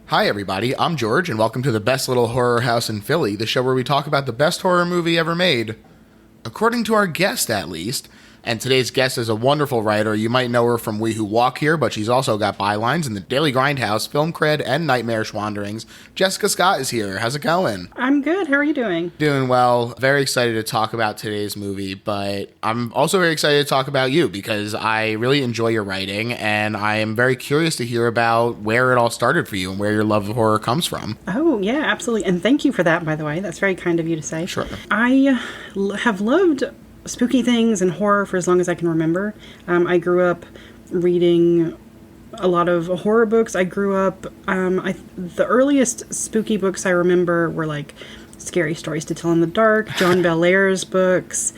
Hi, everybody. I'm George, and welcome to the best little horror house in Philly, the show where we talk about the best horror movie ever made. According to our guest, at least. And today's guest is a wonderful writer. You might know her from We Who Walk Here, but she's also got bylines in The Daily Grindhouse, Film Cred, and Nightmarish Wanderings. Jessica Scott is here. How's it going? I'm good. How are you doing? Doing well. Very excited to talk about today's movie, but I'm also very excited to talk about you because I really enjoy your writing, and I am very curious to hear about where it all started for you and where your love of horror comes from. Oh, yeah, absolutely. And thank you for that, by the way. That's very kind of you to say. Sure. I have loved spooky things and horror for as long as I can remember. I grew up reading a lot of horror books. I grew up, the earliest spooky books I remember were like Scary Stories to Tell in the Dark, John Bellaire's books,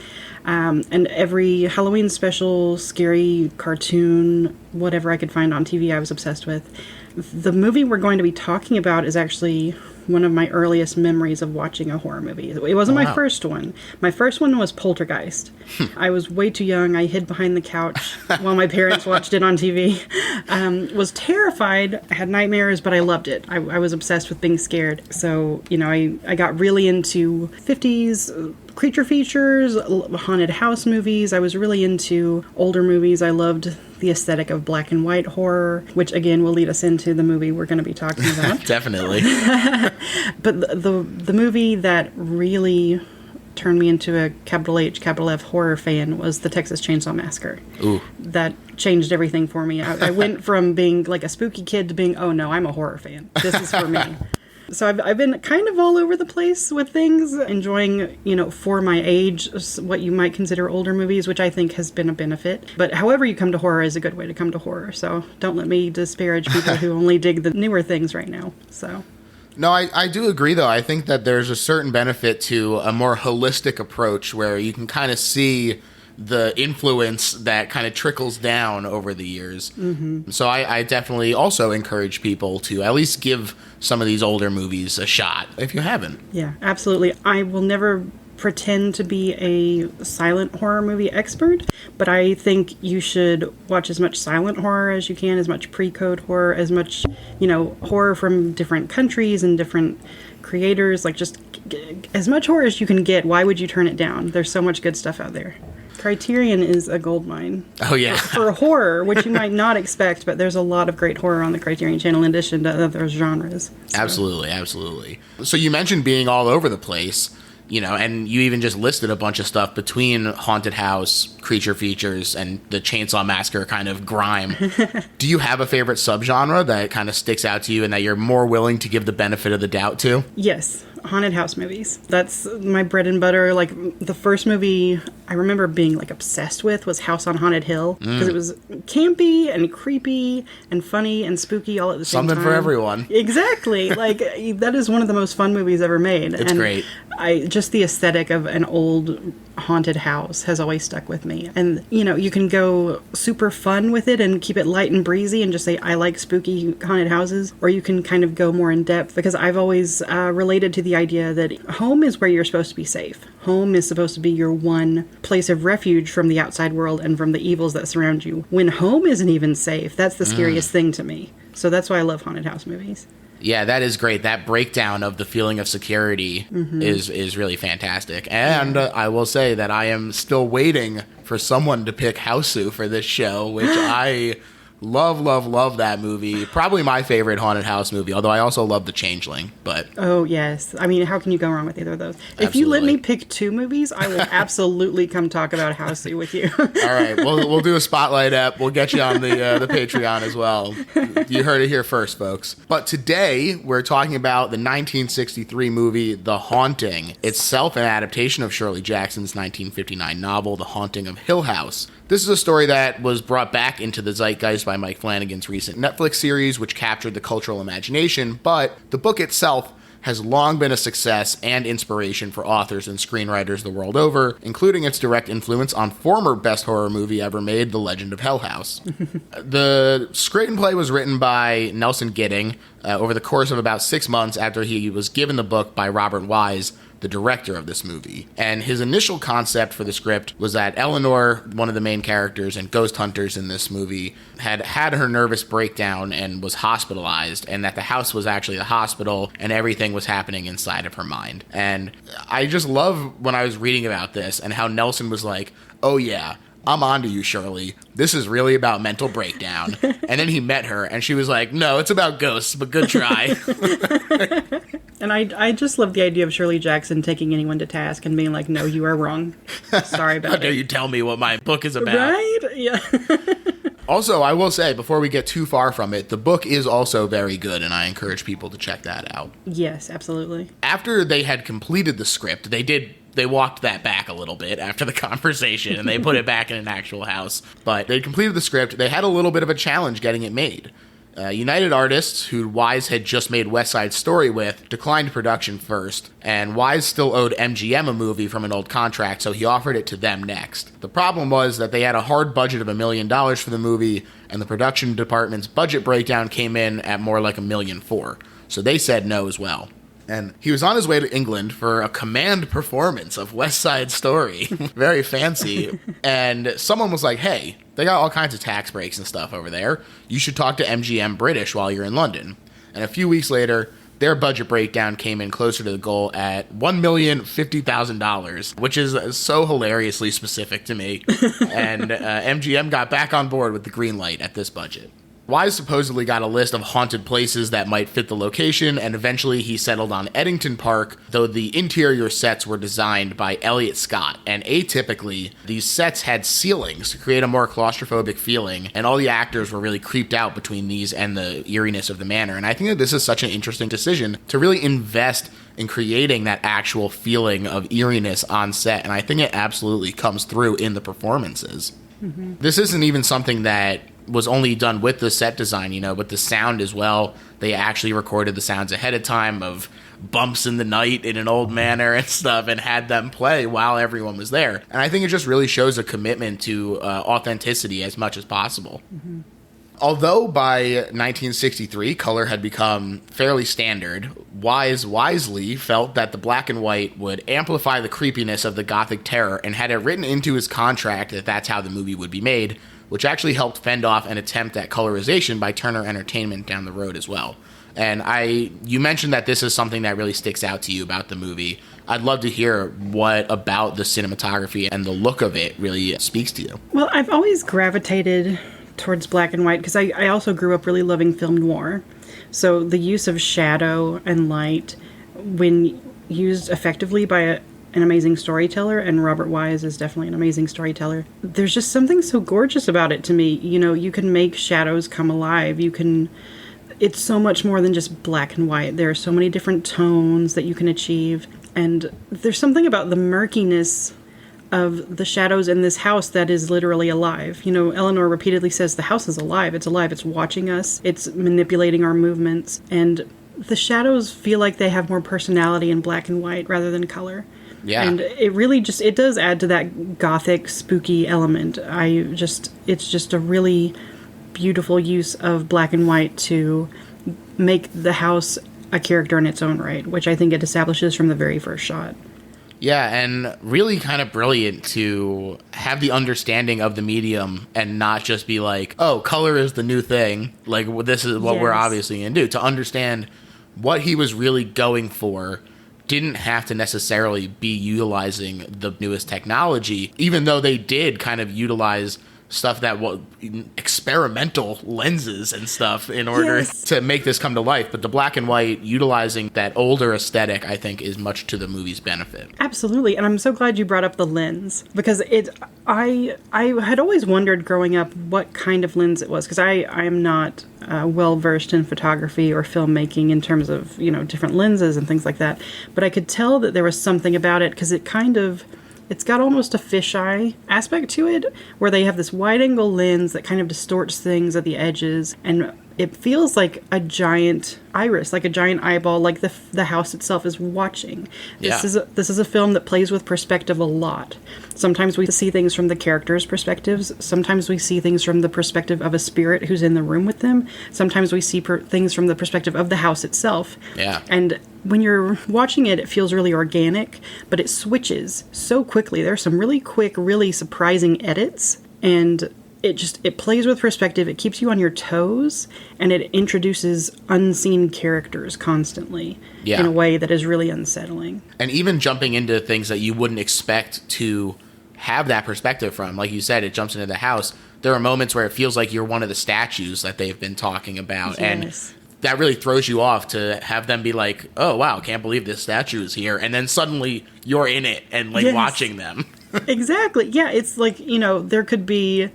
and every Halloween special, scary cartoon, whatever I could find on TV, I was obsessed with. The movie we're going to be talking about is actually one of my earliest memories of watching a horror movie. It wasn't my first one. My first one was Poltergeist. I was way too young. I hid behind the couch while my parents watched it on TV. Was terrified. I had nightmares, but I loved it. I was obsessed with being scared. So, I got really into 50s creature features, haunted house movies. I was really into older movies. I loved the aesthetic of black and white horror, which again will lead us into the movie we're going to be talking about. Definitely. But the movie that really turned me into a capital H, capital F horror fan was the Texas Chainsaw Massacre. Ooh. That changed everything for me. I went from being like a spooky kid to being, oh no, I'm a horror fan. This is for me. So I've been kind of all over the place with things, enjoying, for my age, what you might consider older movies, which I think has been a benefit. But however you come to horror is a good way to come to horror. So don't let me disparage people who only dig the newer things right now. So. No, I do agree, though. I think that there's a certain benefit to a more holistic approach where you can kind of see the influence that kind of trickles down over the years. Mm-hmm. So I definitely also encourage people to at least give some of these older movies a shot if you haven't. Yeah, absolutely. I will never pretend to be a silent horror movie expert, but I think you should watch as much silent horror as you can, as much pre-code horror, as much, horror from different countries and different creators, like just as much horror as you can get. Why would you turn it down? There's so much good stuff out there. Criterion is a goldmine. Oh, yeah. For horror, which you might not expect, but there's a lot of great horror on the Criterion channel in addition to other genres. So. Absolutely. So you mentioned being all over the place, and you even just listed a bunch of stuff between haunted house, creature features, and the Chainsaw Massacre kind of grime. Do you have a favorite subgenre that kind of sticks out to you and that you're more willing to give the benefit of the doubt to? Yes. Haunted house movies. That's my bread and butter. Like, the first movie I remember being like obsessed with was House on Haunted Hill, because it was campy and creepy and funny and spooky all at the same time. Something for everyone. Exactly. Like, that is one of the most fun movies ever made. It's great. Just the aesthetic of an old haunted house has always stuck with me. And, you can go super fun with it and keep it light and breezy and just say, I like spooky haunted houses. Or you can kind of go more in depth, because I've always related to the idea that home is where you're supposed to be safe. Home is supposed to be your one place of refuge from the outside world and from the evils that surround you. When home isn't even safe, that's the scariest thing to me. So that's why I love haunted house movies. Yeah, that is great. That breakdown of the feeling of security is really fantastic. And I will say that I am still waiting for someone to pick Houseu for this show, which I love that movie. Probably my favorite haunted house movie, although I also love The Changeling. But oh, yes. I mean, how can you go wrong with either of those? Absolutely. If you let me pick two movies, I will absolutely come talk about Houseu with you. All right. We'll do a spotlight app. We'll get you on the Patreon as well. You heard it here first, folks. But today, we're talking about the 1963 movie The Haunting, itself an adaptation of Shirley Jackson's 1959 novel, The Haunting of Hill House. This is a story that was brought back into the zeitgeist by Mike Flanagan's recent Netflix series, which captured the cultural imagination, but the book itself has long been a success and inspiration for authors and screenwriters the world over, including its direct influence on former best horror movie ever made, The Legend of Hell House. The screenplay was written by Nelson Gidding over the course of about 6 months after he was given the book by Robert Wise the director of this movie. And his initial concept for the script was that Eleanor, one of the main characters and ghost hunters in this movie, had her nervous breakdown and was hospitalized, and that the house was actually the hospital and everything was happening inside of her mind. And I just love when I was reading about this and how Nelson was like, oh yeah, I'm onto you, Shirley. This is really about mental breakdown. And then he met her, and she was like, no, it's about ghosts, but good try. And I just love the idea of Shirley Jackson taking anyone to task and being like, no, you are wrong. Sorry about it. How dare you tell me what my book is about? Right? Yeah. Also, I will say, before we get too far from it, the book is also very good, and I encourage people to check that out. Yes, absolutely. After they had completed the script, they walked that back a little bit after the conversation, and they put it back in an actual house. But they completed the script. They had a little bit of a challenge getting it made. United Artists, who Wise had just made West Side Story with, declined production first, and Wise still owed MGM a movie from an old contract, so he offered it to them next. The problem was that they had a hard budget of $1 million for the movie, and the production department's budget breakdown came in at more like $1.4 million. So they said no as well. And he was on his way to England for a command performance of West Side Story. Very fancy. And someone was like, hey, they got all kinds of tax breaks and stuff over there. You should talk to MGM British while you're in London. And a few weeks later, their budget breakdown came in closer to the goal at $1,050,000, which is so hilariously specific to me. And MGM got back on board with the green light at this budget. Wise supposedly got a list of haunted places that might fit the location, and eventually he settled on Eddington Park, though the interior sets were designed by Elliot Scott, and atypically, these sets had ceilings to create a more claustrophobic feeling, and all the actors were really creeped out between these and the eeriness of the manor, and I think that this is such an interesting decision to really invest in creating that actual feeling of eeriness on set, and I think it absolutely comes through in the performances. Mm-hmm. This isn't even something that was only done with the set design, but the sound as well. They actually recorded the sounds ahead of time of bumps in the night in an old manor and stuff and had them play while everyone was there. And I think it just really shows a commitment to authenticity as much as possible. Mm-hmm. Although by 1963, color had become fairly standard, Wise wisely felt that the black and white would amplify the creepiness of the Gothic terror and had it written into his contract that that's how the movie would be made, which actually helped fend off an attempt at colorization by Turner Entertainment down the road as well. And you mentioned that this is something that really sticks out to you about the movie. I'd love to hear what about the cinematography and the look of it really speaks to you. Well, I've always gravitated towards black and white because I also grew up really loving film noir. So the use of shadow and light, when used effectively by an amazing storyteller, and Robert Wise is definitely an amazing storyteller, there's just something so gorgeous about it to me. You can make shadows come alive. It's so much more than just black and white. There are so many different tones that you can achieve. And there's something about the murkiness of the shadows in this house that is literally alive. Eleanor repeatedly says the house is alive. It's alive. It's watching us. It's manipulating our movements. And the shadows feel like they have more personality in black and white rather than color. Yeah. And it really it does add to that gothic, spooky element. It's just a really beautiful use of black and white to make the house a character in its own right, which I think it establishes from the very first shot. Yeah, and really kind of brilliant to have the understanding of the medium and not just be like, oh, color is the new thing. Like, this is what we're obviously going to do. To understand what he was really going for didn't have to necessarily be utilizing the newest technology, even though they did kind of utilize stuff that was experimental lenses and stuff in order to make this come to life. But the black and white, utilizing that older aesthetic, I think is much to the movie's benefit. Absolutely. And I'm so glad you brought up the lens, because I had always wondered growing up what kind of lens it was, because I am not well versed in photography or filmmaking in terms of, different lenses and things like that. But I could tell that there was something about it, because it's got almost a fisheye aspect to it, where they have this wide-angle lens that kind of distorts things at the edges, and it feels like a giant iris, like a giant eyeball, like the house itself is watching. This is a film that plays with perspective a lot. Sometimes we see things from the characters' perspectives. Sometimes we see things from the perspective of a spirit who's in the room with them. Sometimes we see things from the perspective of the house itself. Yeah. And when you're watching it, it feels really organic, but it switches so quickly. There's some really quick, really surprising edits, and it plays with perspective. It keeps you on your toes, and it introduces unseen characters constantly in a way that is really unsettling. And even jumping into things that you wouldn't expect to have that perspective from. Like you said, it jumps into the house. There are moments where it feels like you're one of the statues that they've been talking about. Yes. And that really throws you off to have them be like, oh, wow, can't believe this statue is here. And then suddenly you're in it and watching them. Exactly. Yeah, it's like, there could be...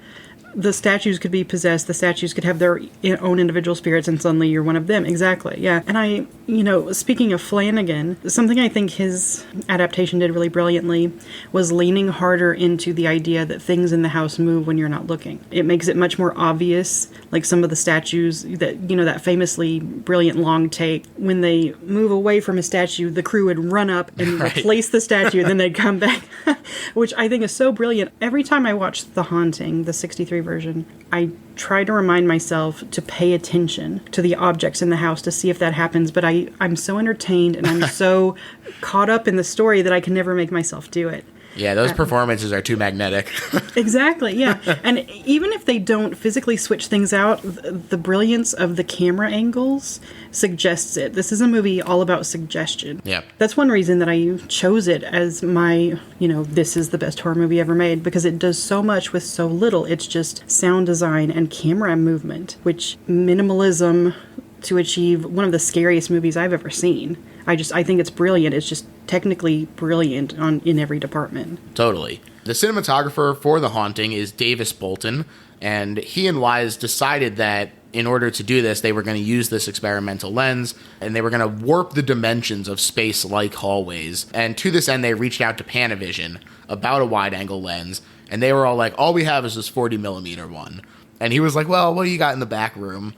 The statues could be possessed. The statues could have their own individual spirits, and suddenly you're one of them. Exactly, yeah. And speaking of Flanagan, something I think his adaptation did really brilliantly was leaning harder into the idea that things in the house move when you're not looking. It makes it much more obvious, like some of the statues that, that famously brilliant long take. When they move away from a statue, the crew would run up and replace the statue, then they'd come back, which I think is so brilliant. Every time I watch The Haunting, the 63 version, I try to remind myself to pay attention to the objects in the house to see if that happens, but I'm so entertained and I'm so caught up in the story that I can never make myself do it. Yeah, those performances are too magnetic. Exactly, yeah. And even if they don't physically switch things out, the brilliance of the camera angles suggests it. This is a movie all about suggestion. Yeah. That's one reason that I chose it as my, this is the best horror movie ever made, because it does so much with so little. It's just sound design and camera movement, which minimalism to achieve one of the scariest movies I've ever seen. I think it's brilliant. It's just technically brilliant in every department. Totally. The cinematographer for The Haunting is Davis Bolton, and he and Wise decided that in order to do this, they were going to use this experimental lens, and they were going to warp the dimensions of space like hallways. And to this end, they reached out to Panavision about a wide-angle lens, and they were all like, all we have is this 40mm one. And he was like, well, what do you got in the back room?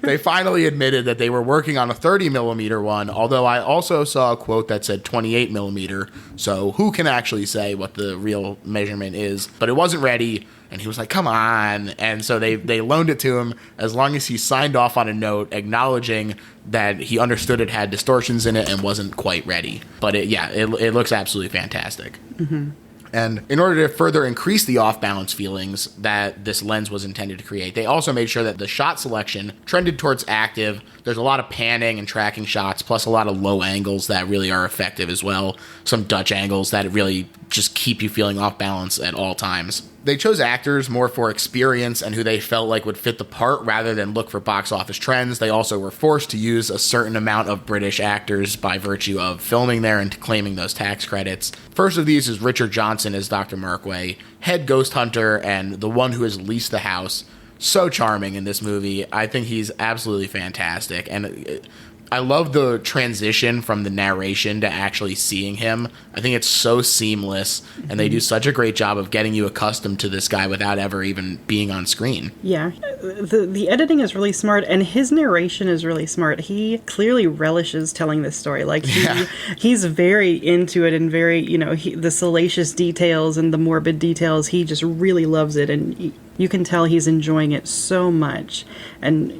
they finally admitted that they were working on a 30mm one, although I also saw a quote that said 28mm, so who can actually say what the real measurement is? But it wasn't ready, and he was like, come on. And so they loaned it to him as long as he signed off on a note acknowledging that he understood it had distortions in it and wasn't quite ready. But it looks absolutely fantastic. Mm-hmm. And in order to further increase the off-balance feelings that this lens was intended to create, they also made sure that the shot selection trended towards active. There's a lot of panning and tracking shots, plus a lot of low angles that really are effective as well. Some Dutch angles that really just keep you feeling off balance at all times. They chose actors more for experience and who they felt like would fit the part rather than look for box office trends. They also were forced to use a certain amount of British actors by virtue of filming there and claiming those tax credits. First of these is Richard Johnson as Dr. Merkway, head ghost hunter and the one who has leased the house. So charming in this movie. I think he's absolutely fantastic. And I love the transition from the narration to actually seeing him. I think it's so seamless, and they do such a great job of getting you accustomed to this guy without ever even being on screen. Yeah, the editing is really smart, and his narration is really smart. He clearly relishes telling this story. Like, he's very into it and very, the salacious details and the morbid details, he just really loves it, and you can tell he's enjoying it so much. And,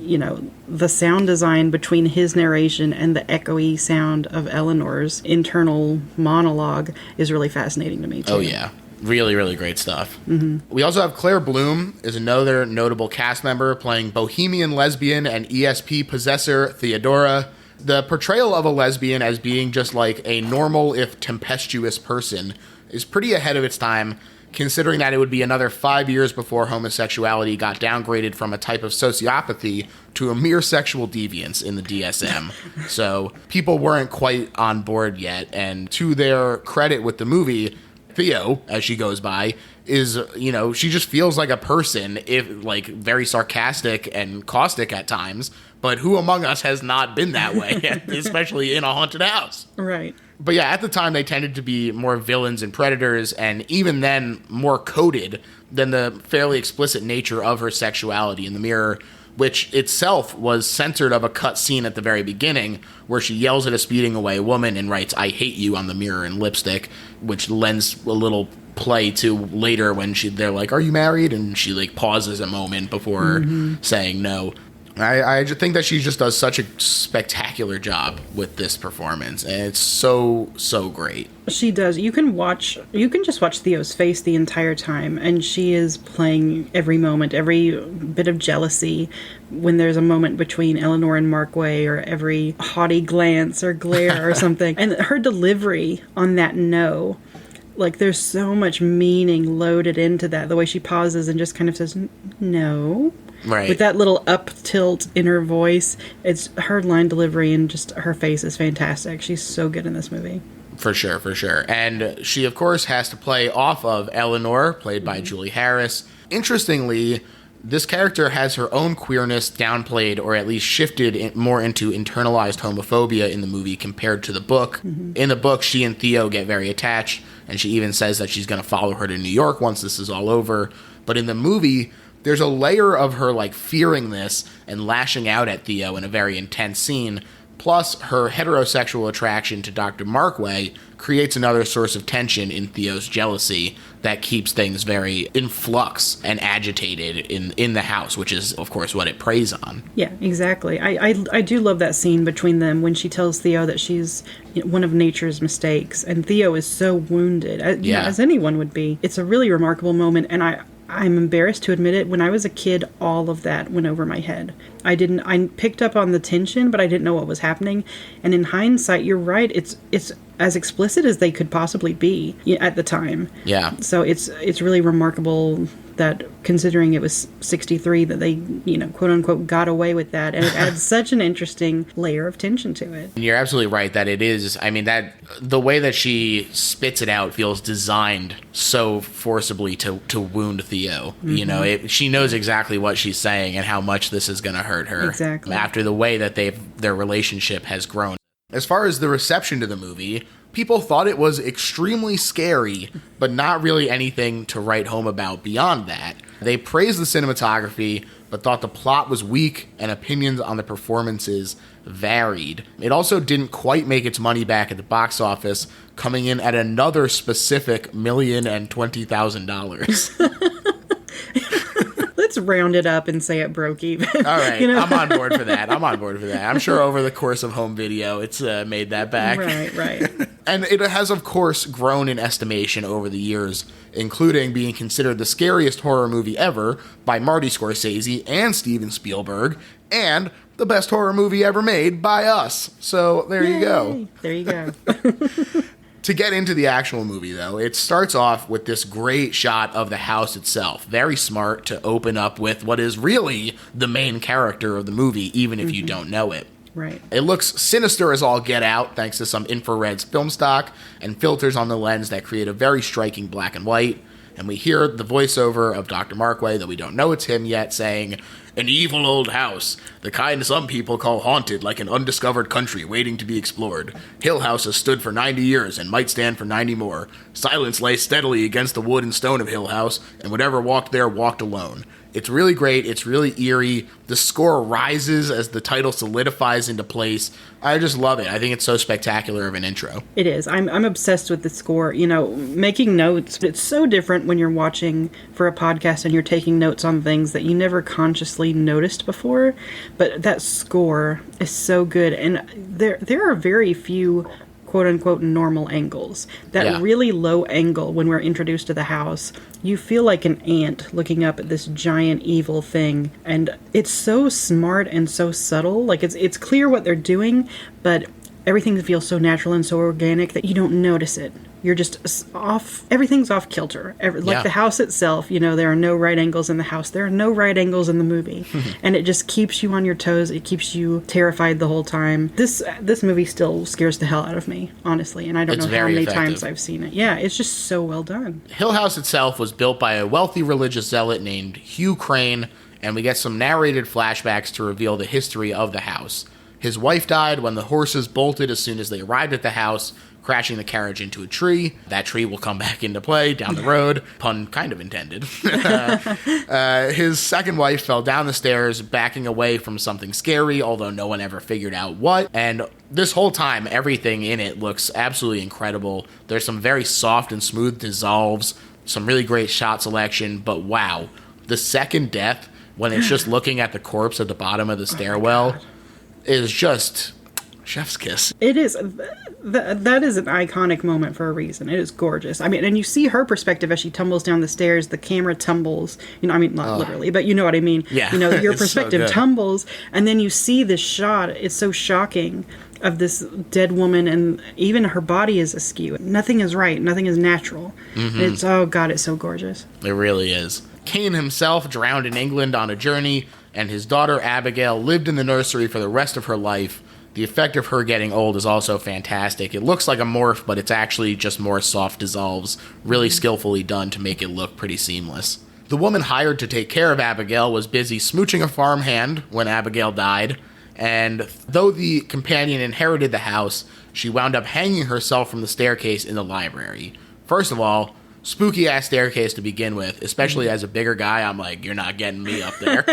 the sound design between his narration and the echoey sound of Eleanor's internal monologue is really fascinating to me, too. Oh, yeah. Really, really great stuff. Mm-hmm. We also have Claire Bloom is another notable cast member playing bohemian lesbian and ESP possessor Theodora. The portrayal of a lesbian as being just like a normal, if tempestuous person is pretty ahead of its time, considering that it would be another 5 years before homosexuality got downgraded from a type of sociopathy to a mere sexual deviance in the DSM. So people weren't quite on board yet, and to their credit with the movie, Theo, as she goes by, is, she just feels like a person, if like very sarcastic and caustic at times, but who among us has not been that way, especially in a haunted house? Right. But yeah, at the time, they tended to be more villains and predators, and even then, more coded than the fairly explicit nature of her sexuality in the Mirror. which itself was censored of a cut scene at the very beginning where she yells at a speeding away woman and writes, "I hate you" on the mirror in lipstick, which lends a little play to later when they're like, "Are you married?" And she like pauses a moment before saying no. I just think that she just does such a spectacular job with this performance, and it's so great. She does. You can just watch Theo's face the entire time, and she is playing every moment, every bit of jealousy when there's a moment between Eleanor and Markway, or every haughty glance or glare or something. And her delivery on that no, like there's so much meaning loaded into that. The way she pauses and just kind of says no. Right. With that little up tilt in her voice. It's her line delivery, and just her face is fantastic. She's so good in this movie. For sure. And she, of course, has to play off of Eleanor, played by Julie Harris. Interestingly, this character has her own queerness downplayed, or at least shifted more into internalized homophobia in the movie compared to the book. In the book, she and Theo get very attached, and she even says that she's going to follow her to New York once this is all over. But in the movie, there's a layer of her like fearing this and lashing out at Theo in a very intense scene. Plus, her heterosexual attraction to Dr. Markway creates another source of tension in Theo's jealousy that keeps things very in flux and agitated in the house, which is, of course, what it preys on. Yeah, exactly. I do love that scene between them when she tells Theo that she's one of nature's mistakes, and Theo is so wounded, as anyone would be. It's a really remarkable moment, and I'm embarrassed to admit it. When I was a kid, all of that went over my head. I picked up on the tension, but I didn't know what was happening. And in hindsight, you're right. It's as explicit as they could possibly be at the time. Yeah. So it's really remarkable that, considering it was 63, that they, quote unquote, got away with that. And it adds such an interesting layer of tension to it. You're absolutely right that it is. I mean, that the way that she spits it out feels designed so forcibly to wound Theo. She knows exactly what she's saying and how much this is going to hurt her. Exactly. After the way that their relationship has grown. As far as the reception to the movie, people thought it was extremely scary, but not really anything to write home about beyond that. They praised the cinematography, but thought the plot was weak and opinions on the performances varied. It also didn't quite make its money back at the box office, coming in at another specific $1,020,000. Let's round it up and say it broke even. All right, I'm on board for that. I'm sure over the course of home video, it's made that back. Right. And it has, of course, grown in estimation over the years, including being considered the scariest horror movie ever by Marty Scorsese and Steven Spielberg, and the best horror movie ever made by us. So there you go. There you go. To get into the actual movie, though, it starts off with this great shot of the house itself. Very smart to open up with what is really the main character of the movie, even if you don't know it. Right. It looks sinister as all get out, thanks to some infrared film stock and filters on the lens that create a very striking black and white. And we hear the voiceover of Dr. Markway, though we don't know it's him yet, saying, "An evil old house, the kind some people call haunted, like an undiscovered country waiting to be explored. Hill House has stood for 90 years and might stand for 90 more. Silence lay steadily against the wood and stone of Hill House, and whatever walked there walked alone." It's really great. It's really eerie. The score rises as the title solidifies into place. I just love it. I think it's so spectacular of an intro. It is. I'm obsessed with the score. Making notes, it's so different when you're watching for a podcast and you're taking notes on things that you never consciously noticed before. But that score is so good. And there are very few quote-unquote normal angles. That really low angle when we're introduced to the house, you feel like an ant looking up at this giant evil thing, and it's so smart and so subtle. Like it's clear what they're doing, but everything feels so natural and so organic that you don't notice it. You're just off. Everything's off kilter. The house itself, there are no right angles in the house. There are no right angles in the movie. And it just keeps you on your toes. It keeps you terrified the whole time. This movie still scares the hell out of me, honestly. And I don't know how many times I've seen it. Yeah, it's just so well done. Hill House itself was built by a wealthy religious zealot named Hugh Crane, and we get some narrated flashbacks to reveal the history of the house. His wife died when the horses bolted as soon as they arrived at the house, crashing the carriage into a tree. That tree will come back into play down the road. Pun kind of intended. His second wife fell down the stairs, backing away from something scary, although no one ever figured out what. And this whole time, everything in it looks absolutely incredible. There's some very soft and smooth dissolves, some really great shot selection, but wow, the second death, when it's just looking at the corpse at the bottom of the stairwell, is just chef's kiss. It is. That is an iconic moment for a reason. It is gorgeous. I mean, and you see her perspective as she tumbles down the stairs. The camera tumbles. I mean, not literally, but you know what I mean. Yeah. Your perspective tumbles, and then you see this shot. It's so shocking of this dead woman, and even her body is askew. Nothing is right. Nothing is natural. It's, oh God, it's so gorgeous. It really is. Cain himself drowned in England on a journey, and his daughter Abigail lived in the nursery for the rest of her life. The effect of her getting old is also fantastic. It looks like a morph, but it's actually just more soft dissolves, really skillfully done to make it look pretty seamless. The woman hired to take care of Abigail was busy smooching a farmhand when Abigail died, and though the companion inherited the house, she wound up hanging herself from the staircase in the library. First of all, spooky ass staircase to begin with, especially as a bigger guy. I'm like, you're not getting me up there.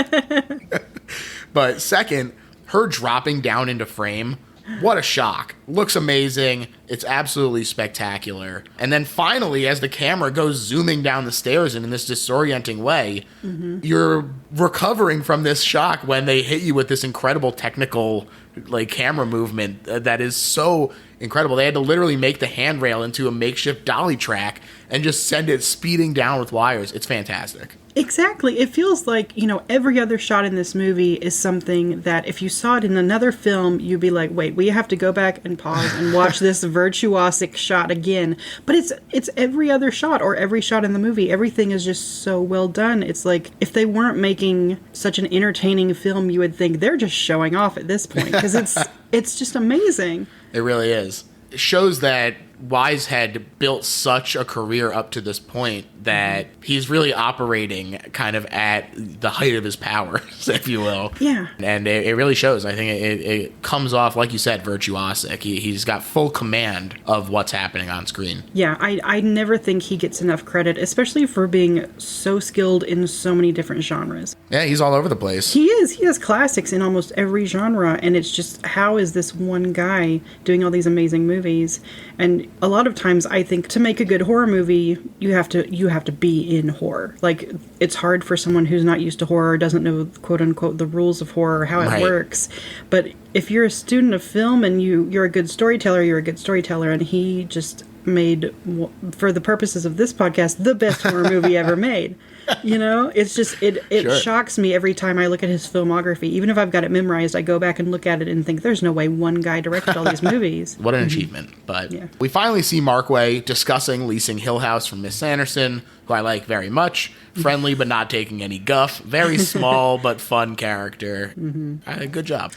But second, her dropping down into frame, what a shock. Looks amazing. It's absolutely spectacular. And then finally, as the camera goes zooming down the stairs in this disorienting way, you're recovering from this shock when they hit you with this incredible technical camera movement that is so incredible. They had to literally make the handrail into a makeshift dolly track and just send it speeding down with wires. It's fantastic. Exactly. It feels like, every other shot in this movie is something that if you saw it in another film, you'd be like, wait, we have to go back and pause and watch this virtuosic shot again. But it's every other shot or every shot in the movie. Everything is just so well done. It's like if they weren't making such an entertaining film, you would think they're just showing off at this point because it's just amazing. It really is. It shows that Wise had built such a career up to this point that he's really operating kind of at the height of his powers, if you will. Yeah. And it really shows. I think it comes off, like you said, virtuosic. He's got full command of what's happening on screen. Yeah, I never think he gets enough credit, especially for being so skilled in so many different genres. Yeah, he's all over the place. He is. He has classics in almost every genre, and it's just, how is this one guy doing all these amazing movies? And a lot of times I think to make a good horror movie, you have to be in horror. Like, it's hard for someone who's not used to horror, doesn't know, quote unquote, the rules of horror, how it works. But if you're a student of film and you're a good storyteller, you're a good storyteller. And he just made, for the purposes of this podcast, the best horror movie ever made. It's just, it Sure. shocks me every time I look at his filmography. Even if I've got it memorized, I go back and look at it and think, there's no way one guy directed all these movies. What an achievement. But we finally see Markway discussing leasing Hill House from Miss Sanderson, who I like very much. Friendly but not taking any guff. Very small but fun character. Good job.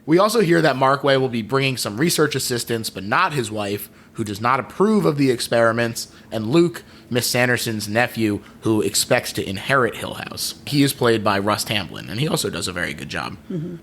We also hear that Markway will be bringing some research assistants, but not his wife, who does not approve of the experiments, and Luke, Miss Sanderson's nephew, who expects to inherit Hill House. He is played by Russ Tamblyn, and he also does a very good job.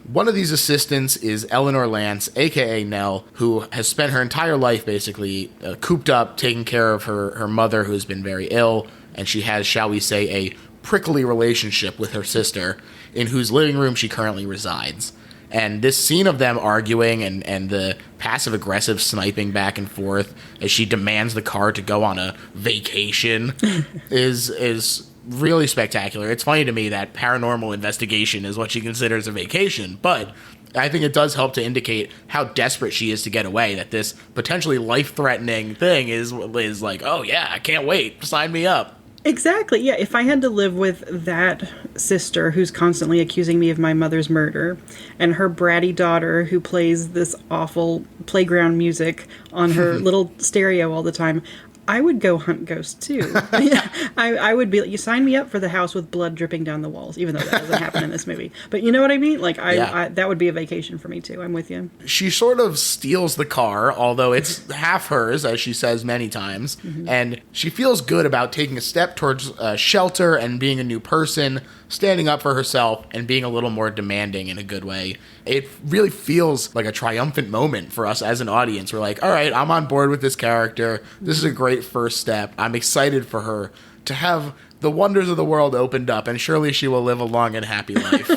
One of these assistants is Eleanor Lance, a.k.a. Nell, who has spent her entire life basically cooped up, taking care of her mother, who has been very ill, and she has, shall we say, a prickly relationship with her sister, in whose living room she currently resides. And this scene of them arguing and the passive-aggressive sniping back and forth as she demands the car to go on a vacation is really spectacular. It's funny to me that paranormal investigation is what she considers a vacation, but I think it does help to indicate how desperate she is to get away, that this potentially life-threatening thing is like, oh yeah, I can't wait, sign me up. Exactly, yeah. If I had to live with that sister who's constantly accusing me of my mother's murder, and her bratty daughter who plays this awful playground music on her little stereo all the time, I would go hunt ghosts too. I would be like, you sign me up for the house with blood dripping down the walls, even though that doesn't happen in this movie. But you know what I mean? Like, I that would be a vacation for me too. I'm with you. She sort of steals the car, although it's half hers, as she says many times. And she feels good about taking a step towards shelter and being a new person, standing up for herself, and being a little more demanding in a good way. It really feels like a triumphant moment for us as an audience. We're like, all right, I'm on board with this character. This is a great first step. I'm excited for her to have the wonders of the world opened up, and surely she will live a long and happy life.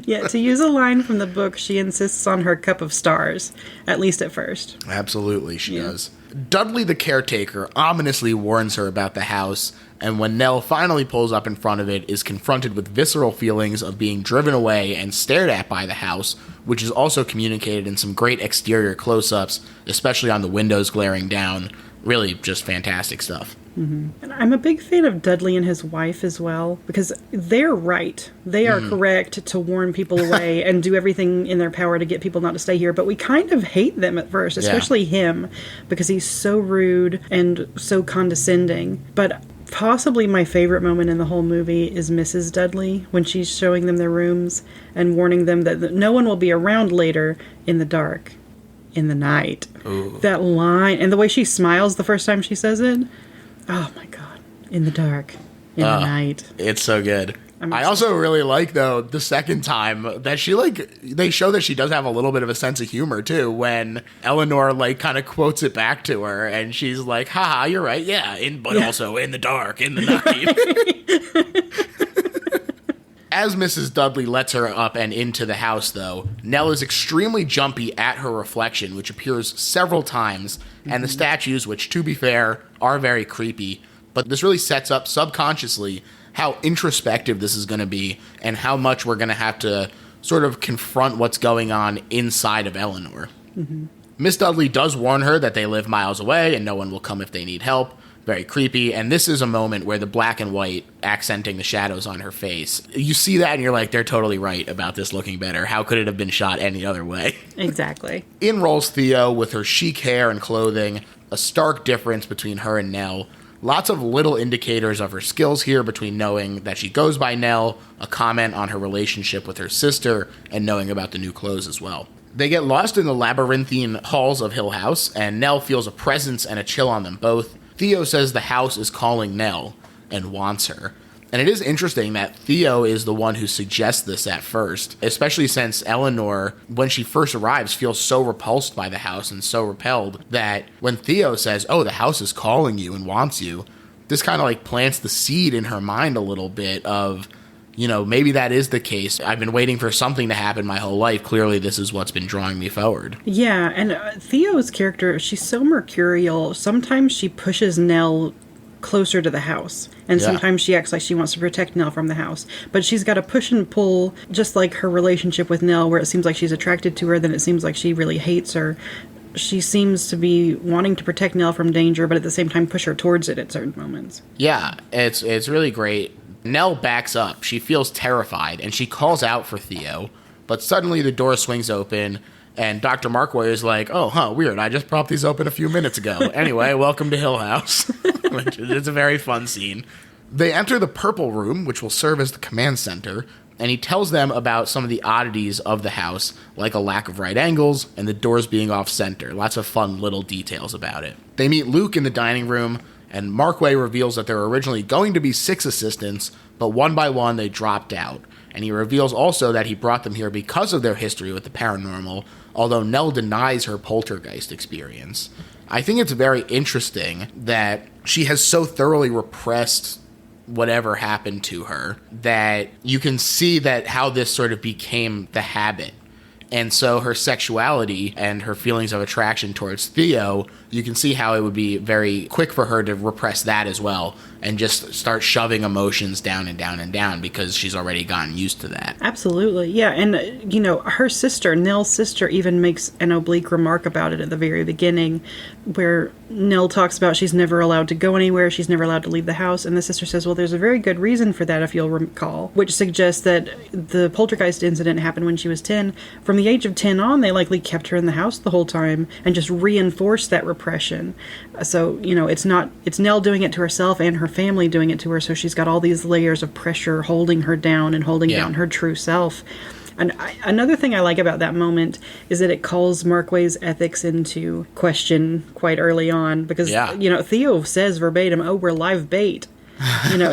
Yeah, to use a line from the book, she insists on her cup of stars, at least at first. Absolutely, she does. Dudley the caretaker ominously warns her about the house, and when Nell finally pulls up in front of it, is confronted with visceral feelings of being driven away and stared at by the house, which is also communicated in some great exterior close-ups, especially on the windows glaring down. Really just fantastic stuff. And I'm a big fan of Dudley and his wife as well, because they're right. They are correct to warn people away and do everything in their power to get people not to stay here. But we kind of hate them at first, especially him, because he's so rude and so condescending. But possibly my favorite moment in the whole movie is Mrs. Dudley, when she's showing them their rooms and warning them that no one will be around later in the dark, in the night. Ooh. That line, and the way she smiles the first time she says it. Oh my god. In the dark. In the night. It's so good. I also really like, though, the second time that she, they show that she does have a little bit of a sense of humor, too, when Eleanor, kind of quotes it back to her, and she's like, haha, you're right, yeah, but also in the dark, in the night. As Mrs. Dudley lets her up and into the house, though, Nell is extremely jumpy at her reflection, which appears several times, and the statues, which, to be fair, are very creepy, but this really sets up subconsciously how introspective this is going to be and how much we're going to have to sort of confront what's going on inside of Eleanor. Miss Dudley does warn her that they live miles away and no one will come if they need help. Very creepy, and this is a moment where the black and white accenting the shadows on her face, you see that and you're like, they're totally right about this looking better. How could it have been shot any other way? Exactly. In rolls Theo with her chic hair and clothing, a stark difference between her and Nell. Lots of little indicators of her skills here, between knowing that she goes by Nell, a comment on her relationship with her sister, and knowing about the new clothes as well. They get lost in the labyrinthine halls of Hill House, and Nell feels a presence and a chill on them both. Theo says the house is calling Nell and wants her. And it is interesting that Theo is the one who suggests this at first, especially since Eleanor, when she first arrives, feels so repulsed by the house and so repelled that when Theo says, oh, the house is calling you and wants you, this kind of plants the seed in her mind a little bit of, maybe that is the case. I've been waiting for something to happen my whole life. Clearly, this is what's been drawing me forward. Yeah, and Theo's character, she's so mercurial. Sometimes she pushes Nell closer to the house, and sometimes she acts like she wants to protect Nell from the house, but she's got a push and pull, just like her relationship with Nell, where it seems like she's attracted to her, then it seems like she really hates her. She seems to be wanting to protect Nell from danger, but at the same time push her towards it at certain moments. Yeah, it's really great. Nell backs up. She feels terrified, and she calls out for Theo, but suddenly the door swings open, and Dr. Markway is like, oh, weird, I just propped these open a few minutes ago. Anyway, welcome to Hill House. It's a very fun scene. They enter the purple room, which will serve as the command center, and he tells them about some of the oddities of the house, like a lack of right angles and the doors being off-center. Lots of fun little details about it. They meet Luke in the dining room, and Markway reveals that there were originally going to be 6 assistants, but one by one they dropped out. And he reveals also that he brought them here because of their history with the paranormal, although Nell denies her poltergeist experience. I think it's very interesting that she has so thoroughly repressed whatever happened to her that you can see that how this sort of became the habit. And so her sexuality and her feelings of attraction towards Theo, you can see how it would be very quick for her to repress that as well and just start shoving emotions down and down and down because she's already gotten used to that. Absolutely. Yeah. And, her sister, Nell's sister, even makes an oblique remark about it at the very beginning where Nell talks about she's never allowed to go anywhere. She's never allowed to leave the house. And the sister says, well, there's a very good reason for that, if you'll recall, which suggests that the poltergeist incident happened when she was 10. From the age of 10 on, they likely kept her in the house the whole time and just reinforced that repression oppression. So, it's Nell doing it to herself and her family doing it to her. So she's got all these layers of pressure holding her down and holding down her true self. And another thing I like about that moment is that it calls Markway's ethics into question quite early on because, Theo says verbatim, "Oh, we're live bait."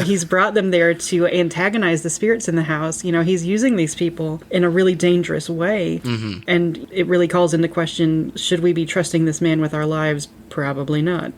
He's brought them there to antagonize the spirits in the house. He's using these people in a really dangerous way. Mm-hmm. And it really calls into question, should we be trusting this man with our lives? Probably not.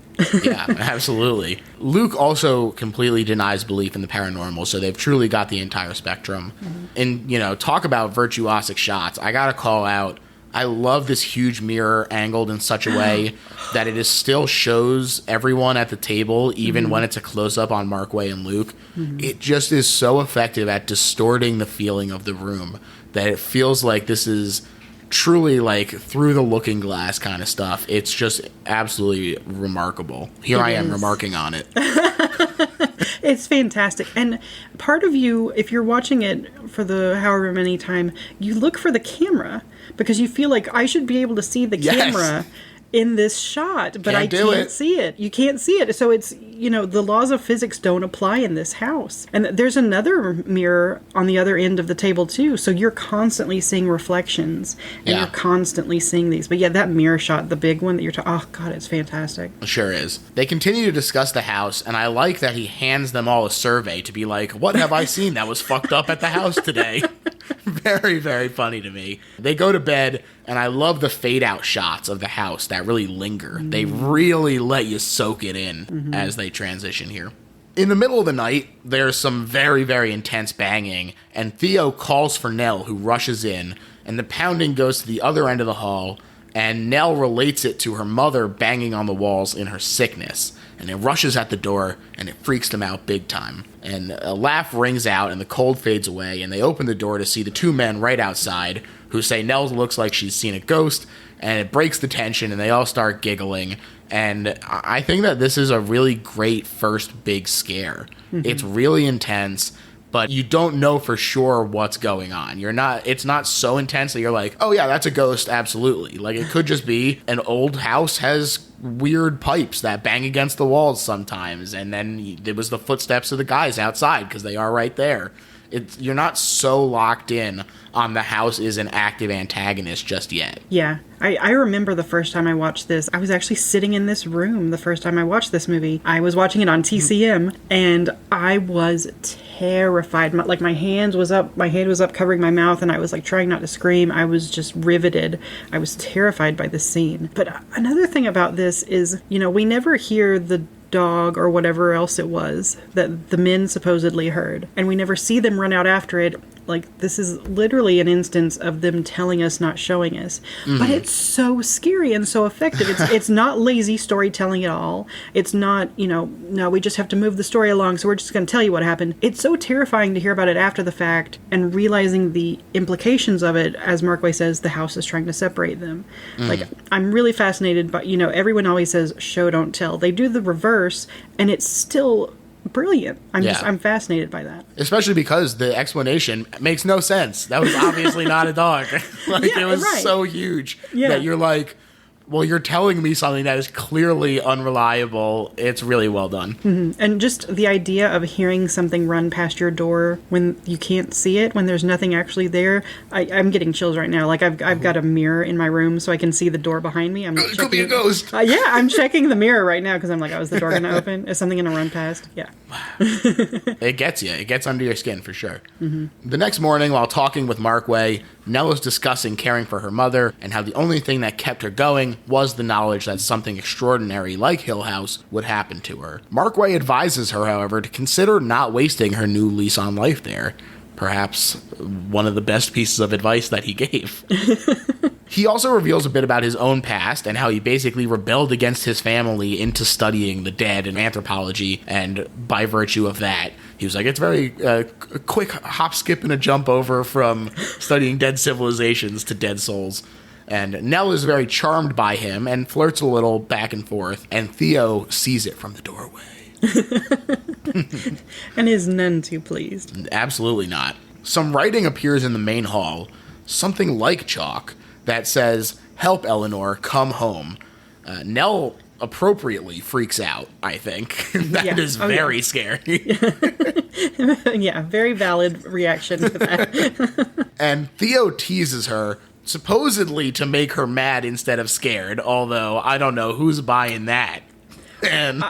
Yeah, absolutely. Luke also completely denies belief in the paranormal, so they've truly got the entire spectrum. Mm-hmm. And, talk about virtuosic shots. I gotta call out, I love this huge mirror angled in such a way that it still shows everyone at the table, even when it's a close-up on Markway and Luke. Mm-hmm. It just is so effective at distorting the feeling of the room that it feels like this is truly like through the looking glass kind of stuff. It's just absolutely remarkable. Here I am remarking on it. It's fantastic. And part of you, if you're watching it for the however many time, you look for the camera because you feel like I should be able to see the camera in this shot, but I can't see it. You can't see it. So it's, the laws of physics don't apply in this house. And there's another mirror on the other end of the table too. So you're constantly seeing reflections and you're constantly seeing these. But that mirror shot, the big one that you're talking, oh God, it's fantastic. It sure is. They continue to discuss the house, and I like that he hands them all a survey to be like, what have I seen that was fucked up at the house today? Very, very funny to me. They go to bed, and I love the fade-out shots of the house that really linger. Mm-hmm. They really let you soak it in as they transition here. In the middle of the night, there's some very, very intense banging, and Theo calls for Nell, who rushes in, and the pounding goes to the other end of the hall, and Nell relates it to her mother banging on the walls in her sickness. And it rushes at the door, and it freaks them out big time. And a laugh rings out, and the cold fades away, and they open the door to see the two men right outside, who say Nell looks like she's seen a ghost, and it breaks the tension, and they all start giggling. And I think that this is a really great first big scare. Mm-hmm. It's really intense, but you don't know for sure what's going on. It's not so intense that you're like, oh yeah, that's a ghost, absolutely. Like, it could just be an old house has weird pipes that bang against the walls sometimes, and then it was the footsteps of the guys outside, because they are right there. You're not so locked in on the house is an active antagonist just yet. Yeah. I remember the first time I watched this, I was actually sitting in this room the first time I watched this movie. I was watching it on TCM, and I was terrified. My hand was up covering my mouth, and I was like trying not to scream. I was just riveted. I was terrified by this scene. But another thing about this is, we never hear the dog or whatever else it was that the men supposedly heard, and we never see them run out after it. Like, this is literally an instance of them telling us, not showing us. Mm-hmm. But it's so scary and so effective. It's not lazy storytelling at all. It's not, no, we just have to move the story along, so we're just going to tell you what happened. It's so terrifying to hear about it after the fact and realizing the implications of it. As Markway says, the house is trying to separate them. Mm. Like, I'm really fascinated by, everyone always says, show, don't tell. They do the reverse, and it's still brilliant. I'm fascinated by that. Especially because the explanation makes no sense. That was obviously not a dog. It was so huge that you're like, well, you're telling me something that is clearly unreliable. It's really well done. Mm-hmm. And just the idea of hearing something run past your door when you can't see it, when there's nothing actually there. I'm getting chills right now. Like, I've got a mirror in my room so I can see the door behind me. It could be a ghost. I'm checking the mirror right now because I'm like, oh, is the door going to open? Is something going to run past? Yeah. It gets you. It gets under your skin for sure. Mm-hmm. The next morning, while talking with Markway, Nell is discussing caring for her mother and how the only thing that kept her going was the knowledge that something extraordinary like Hill House would happen to her. Markway advises her, however, to consider not wasting her new lease on life there. Perhaps one of the best pieces of advice that he gave. He also reveals a bit about his own past and how he basically rebelled against his family into studying the dead and anthropology, and by virtue of that, he was like, it's very a quick hop, skip, and a jump over from studying dead civilizations to dead souls. And Nell is very charmed by him and flirts a little back and forth, and Theo sees it from the doorway. And is none too pleased. Absolutely not. Some writing appears in the main hall, something like chalk, that says, "Help, Eleanor, come home." Nell appropriately freaks out, I think. That is very scary. Yeah, very valid reaction to that. And Theo teases her, supposedly to make her mad instead of scared, although I don't know who's buying that. And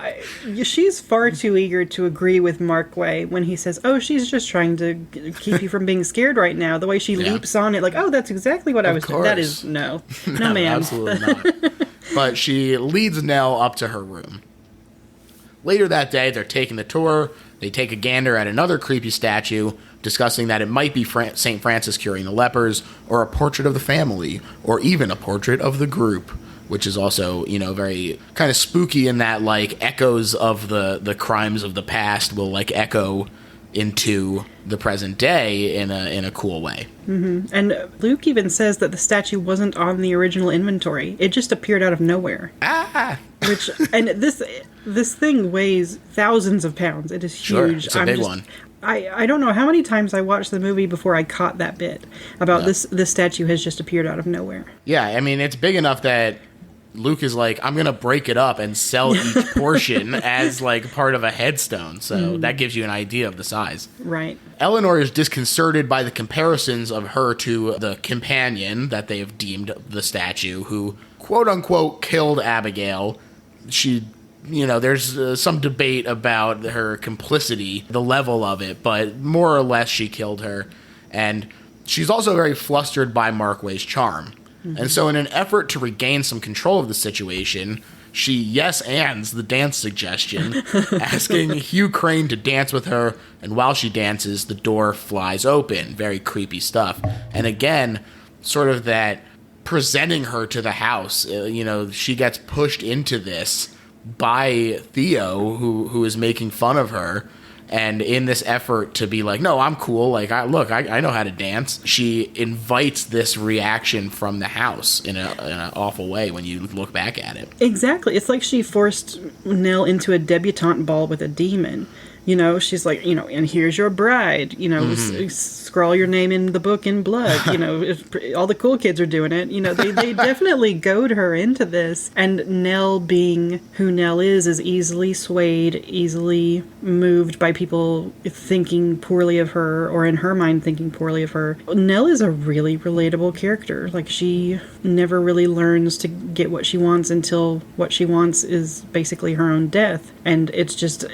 she's far too eager to agree with Markway when he says, "Oh, she's just trying to keep you from being scared right now." The way she leaps on it, like, "Oh, that's exactly what I was doing." That is no, ma'am, absolutely not. But she leads Nell up to her room. Later that day, they're taking the tour. They take a gander at another creepy statue, discussing that it might be St. Francis curing the lepers, or a portrait of the family, or even a portrait of the group, which is also, very kind of spooky in that, like, echoes of the crimes of the past will, like, echo into the present day in a cool way. Mm-hmm. And Luke even says that the statue wasn't on the original inventory. It just appeared out of nowhere. And this thing weighs thousands of pounds. It is huge. Sure, it's a big one. I don't know how many times I watched the movie before I caught that bit about this statue has just appeared out of nowhere. Yeah, I mean, it's big enough that Luke is like, I'm going to break it up and sell each portion as, like, part of a headstone. So that gives you an idea of the size. Right. Eleanor is disconcerted by the comparisons of her to the companion that they have deemed the statue, who, quote-unquote, killed Abigail. She, there's some debate about her complicity, the level of it, but more or less she killed her. And she's also very flustered by Markway's charm. And so in an effort to regain some control of the situation, she yes-ands the dance suggestion, asking Hugh Crane to dance with her, and while she dances, the door flies open. Very creepy stuff. And again, sort of that presenting her to the house, she gets pushed into this by Theo, who is making fun of her. And in this effort to be like, no, I'm cool. Like, I know how to dance. She invites this reaction from the house in an awful way when you look back at it. Exactly. It's like she forced Nell into a debutante ball with a demon. She's like, and here's your bride, scrawl your name in the book in blood. All the cool kids are doing it. They definitely goad her into this. And Nell, being who Nell is easily swayed, easily moved by people thinking poorly of her, or in her mind thinking poorly of her. Nell is a really relatable character. Like, she never really learns to get what she wants until what she wants is basically her own death. And it's just,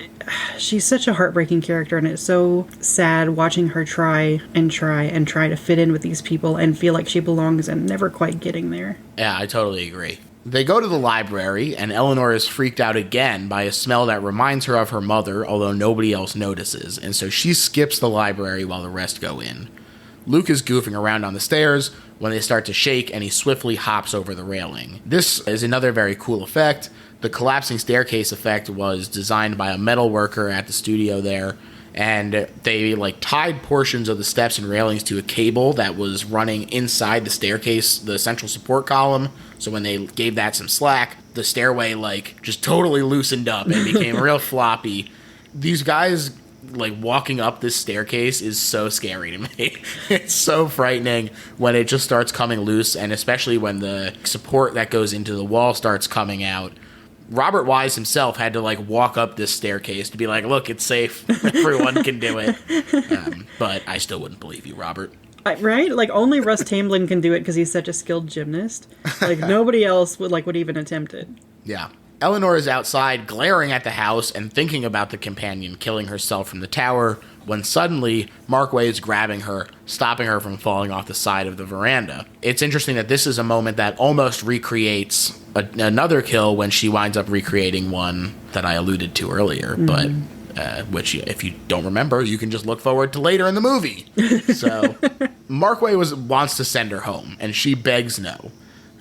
she's such a heartbreaking character, and it's so sad watching her try to fit in with these people and feel like she belongs and never quite getting there. Yeah, I totally agree. They go to the library, and Eleanor is freaked out again by a smell that reminds her of her mother, although nobody else notices, and so she skips the library while the rest go in. Luke is goofing around on the stairs when they start to shake, and he swiftly hops over the railing. This is another very cool effect. The collapsing staircase effect was designed by a metal worker at the studio there, and they tied portions of the steps and railings to a cable that was running inside the staircase, the central support column. So when they gave that some slack, the stairway just totally loosened up and became real floppy. These guys walking up this staircase is so scary to me. It's so frightening when it just starts coming loose, and especially when the support that goes into the wall starts coming out. Robert Wise himself had to walk up this staircase to be like, look, it's safe. Everyone can do it. But I still wouldn't believe you, Robert. Right? Only Russ Tamblyn can do it because he's such a skilled gymnast. Nobody else would even attempt it. Yeah. Eleanor is outside glaring at the house and thinking about the companion killing herself from the tower when suddenly Markway is grabbing her, stopping her from falling off the side of the veranda. It's interesting that this is a moment that almost recreates another kill when she winds up recreating one that I alluded to earlier, but which, if you don't remember, you can just look forward to later in the movie. So Markway wants to send her home, and she begs no.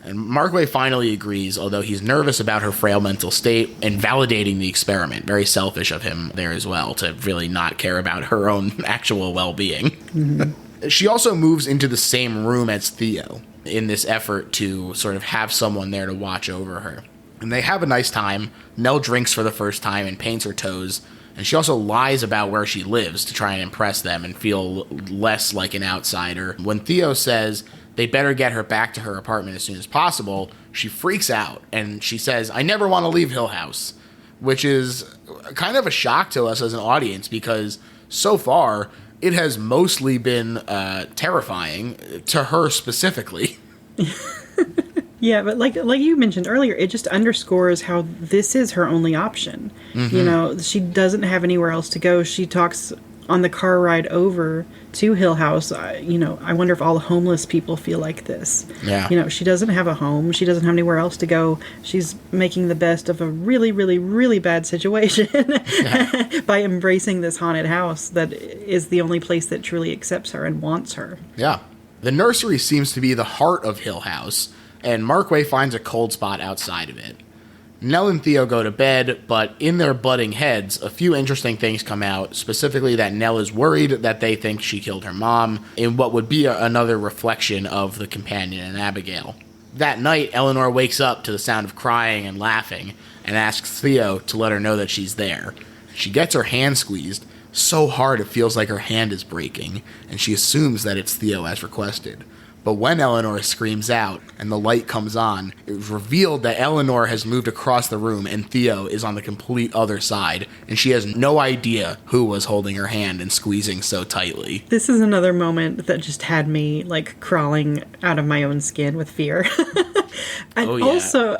And Markway finally agrees, although he's nervous about her frail mental state and validating the experiment. Very selfish of him there as well, to really not care about her own actual well-being. Mm-hmm. She also moves into the same room as Theo in this effort to sort of have someone there to watch over her. And they have a nice time. Nell drinks for the first time and paints her toes. And she also lies about where she lives to try and impress them and feel less like an outsider. When Theo says they better get her back to her apartment as soon as possible. She freaks out and she says, "I never want to leave Hill House," which is kind of a shock to us as an audience because so far it has mostly been terrifying to her specifically. Yeah, but like you mentioned earlier, it just underscores how this is her only option. Mm-hmm. You know, she doesn't have anywhere else to go. She talks on the car ride over to Hill House. I wonder if all the homeless people feel like this. Yeah. You know, she doesn't have a home. She doesn't have anywhere else to go. She's making the best of a really, really, really bad situation by embracing this haunted house that is the only place that truly accepts her and wants her. Yeah. The nursery seems to be the heart of Hill House, and Markway finds a cold spot outside of it. Nell and Theo go to bed, but in their butting heads, a few interesting things come out, specifically that Nell is worried that they think she killed her mom, in what would be another reflection of the companion and Abigail. That night, Eleanor wakes up to the sound of crying and laughing, and asks Theo to let her know that she's there. She gets her hand squeezed, so hard it feels like her hand is breaking, and she assumes that it's Theo as requested. But when Eleanor screams out and the light comes on, it was revealed that Eleanor has moved across the room and Theo is on the complete other side, and she has no idea who was holding her hand and squeezing so tightly. This is another moment that just had me, like, crawling out of my own skin with fear. And also,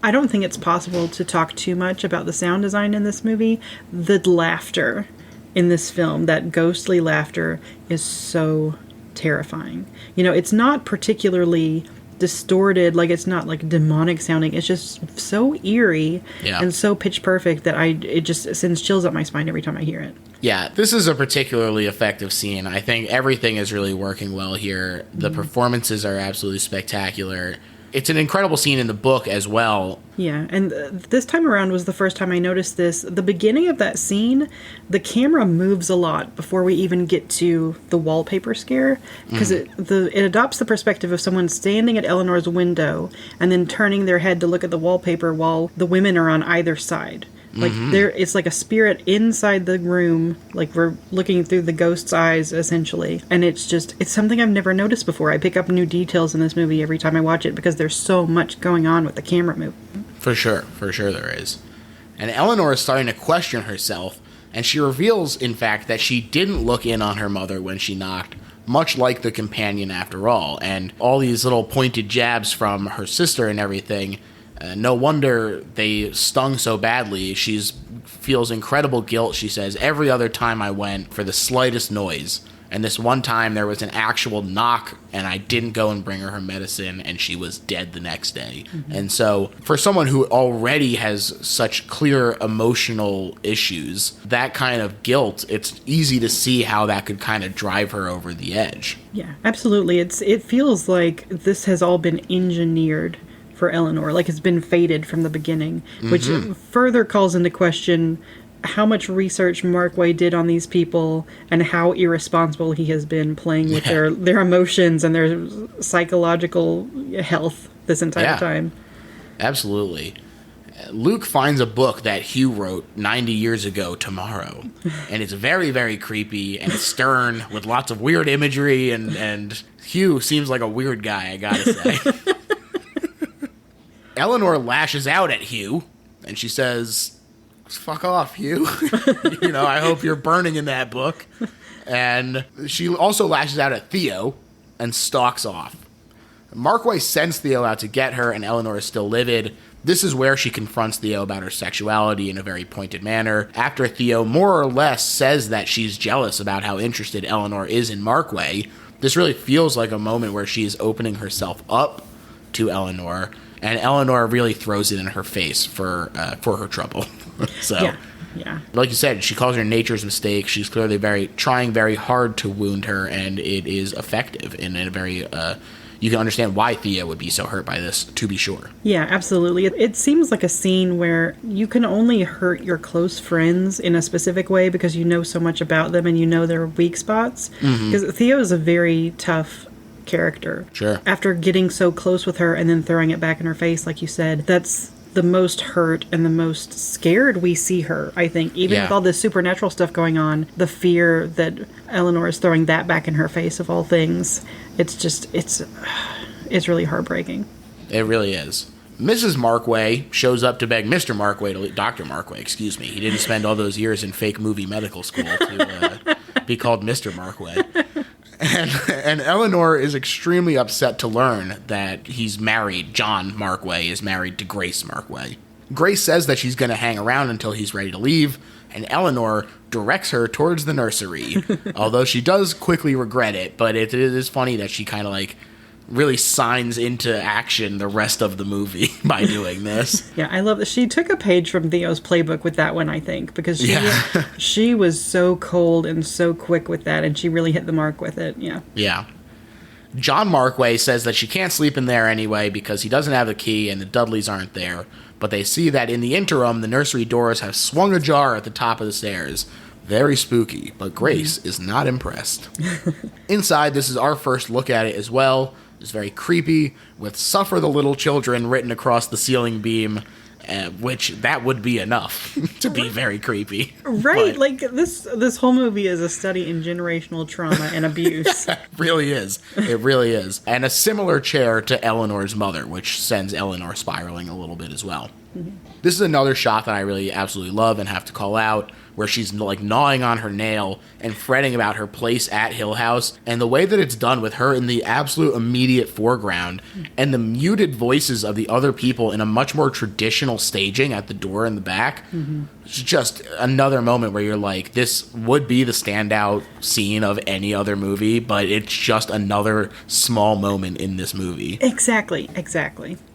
I don't think it's possible to talk too much about the sound design in this movie. The laughter in this film, that ghostly laughter, is so terrifying. It's not particularly distorted, like it's not like demonic sounding. It's just so eerie and so pitch perfect that it just sends chills up my spine every time I hear it. Yeah, this is a particularly effective scene. I think everything is really working well here. The performances are absolutely spectacular. It's an incredible scene in the book as well. Yeah, and this time around was the first time I noticed this. The beginning of that scene, the camera moves a lot before we even get to the wallpaper scare, because it adopts the perspective of someone standing at Eleanor's window and then turning their head to look at the wallpaper while the women are on either side. Like it's like a spirit inside the room, like we're looking through the ghost's eyes, essentially. And it's something I've never noticed before. I pick up new details in this movie every time I watch it because there's so much going on with the camera movement. For sure there is. And Eleanor is starting to question herself, and she reveals, in fact, that she didn't look in on her mother when she knocked, much like the companion after all. And all these little pointed jabs from her sister and everything, no wonder they stung so badly. She feels incredible guilt, she says, every other time I went for the slightest noise. And this one time there was an actual knock and I didn't go and bring her medicine and she was dead the next day. And so for someone who already has such clear emotional issues, that kind of guilt, it's easy to see how that could kind of drive her over the edge. Yeah, absolutely. It feels like this has all been engineered for Eleanor, like it's been fated from the beginning, which further calls into question how much research Markway did on these people and how irresponsible he has been playing with their emotions and their psychological health this entire time. Absolutely. Luke finds a book that Hugh wrote 90 years ago tomorrow, and it's very, very creepy and stern with lots of weird imagery, and Hugh seems like a weird guy, I gotta say. Eleanor lashes out at Hugh, and she says, "Fuck off, Hugh. I hope you're burning in that book." And she also lashes out at Theo and stalks off. Markway sends Theo out to get her, and Eleanor is still livid. This is where she confronts Theo about her sexuality in a very pointed manner, after Theo more or less says that she's jealous about how interested Eleanor is in Markway. This really feels like a moment where she is opening herself up to Eleanor, and Eleanor really throws it in her face for her trouble. Yeah. Like you said, she calls her nature's mistake. She's clearly trying very hard to wound her, and it is effective in a very, you can understand why Theo would be so hurt by this, to be sure. Yeah, absolutely. It seems like a scene where you can only hurt your close friends in a specific way because you know so much about them and you know their weak spots. Because Theo is a very tough character. Sure. After getting so close with her and then throwing it back in her face, like you said, that's the most hurt and the most scared we see her, I think. Even with all this supernatural stuff going on, the fear that Eleanor is throwing that back in her face of all things, it's really heartbreaking. It really is. Mrs. Markway shows up to beg Mr. Markway to leave. Dr. Markway, excuse me. He didn't spend all those years in fake movie medical school to be called Mr. Markway. And Eleanor is extremely upset to learn that he's married. John Markway is married to Grace Markway. Grace says that she's going to hang around until he's ready to leave, and Eleanor directs her towards the nursery, although she does quickly regret it, but it is funny that she kind of like really signs into action the rest of the movie by doing this. Yeah, I love that. She took a page from Theo's playbook with that one, I think, because she was so cold and so quick with that, and she really hit the mark with it. Yeah. John Markway says that she can't sleep in there anyway because he doesn't have the key and the Dudleys aren't there, but they see that in the interim, the nursery doors have swung ajar at the top of the stairs. Very spooky, but Grace is not impressed. Inside, this is our first look at it as well. It's very creepy, with "Suffer the Little Children" written across the ceiling beam, which that would be enough to be very creepy. Right, but like this whole movie is a study in generational trauma and abuse. It really is. It really is. And a similar chair to Eleanor's mother, which sends Eleanor spiraling a little bit as well. Mm-hmm. This is another shot that I really absolutely love and have to call out, where she's like gnawing on her nail and fretting about her place at Hill House, and the way that it's done with her in the absolute immediate foreground and the muted voices of the other people in a much more traditional staging at the door in the back. Mm-hmm. It's just another moment where you're like, this would be the standout scene of any other movie, but it's just another small moment in this movie. Exactly.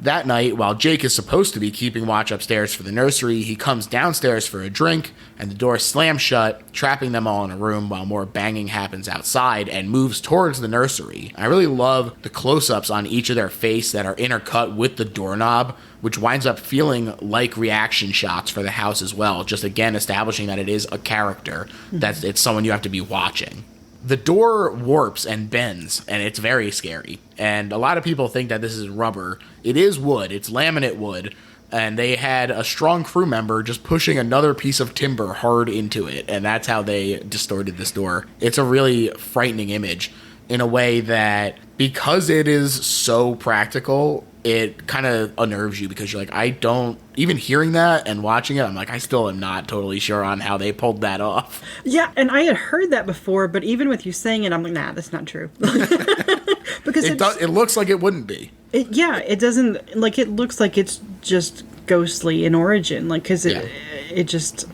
That night, while Jake is supposed to be keeping watch upstairs for the nursery, he comes downstairs for a drink, and the door slams shut, trapping them all in a room while more banging happens outside and moves towards the nursery. I really love the close-ups on each of their face that are intercut with the doorknob, which winds up feeling like reaction shots for the house as well, just again establishing that it is a character, that it's someone you have to be watching. The door warps and bends, and it's very scary. And a lot of people think that this is rubber. It is wood. It's laminate wood. And they had a strong crew member just pushing another piece of timber hard into it, and that's how they distorted this door. It's a really frightening image in a way that, because it is so practical, it kind of unnerves you, because you're like, I don't, even hearing that and watching it, I'm like, I still am not totally sure on how they pulled that off. Yeah, and I had heard that before, but even with you saying it, I'm like, nah, that's not true. Because it looks like it wouldn't be. It doesn't, like, it looks like it's just ghostly in origin, like, because it's just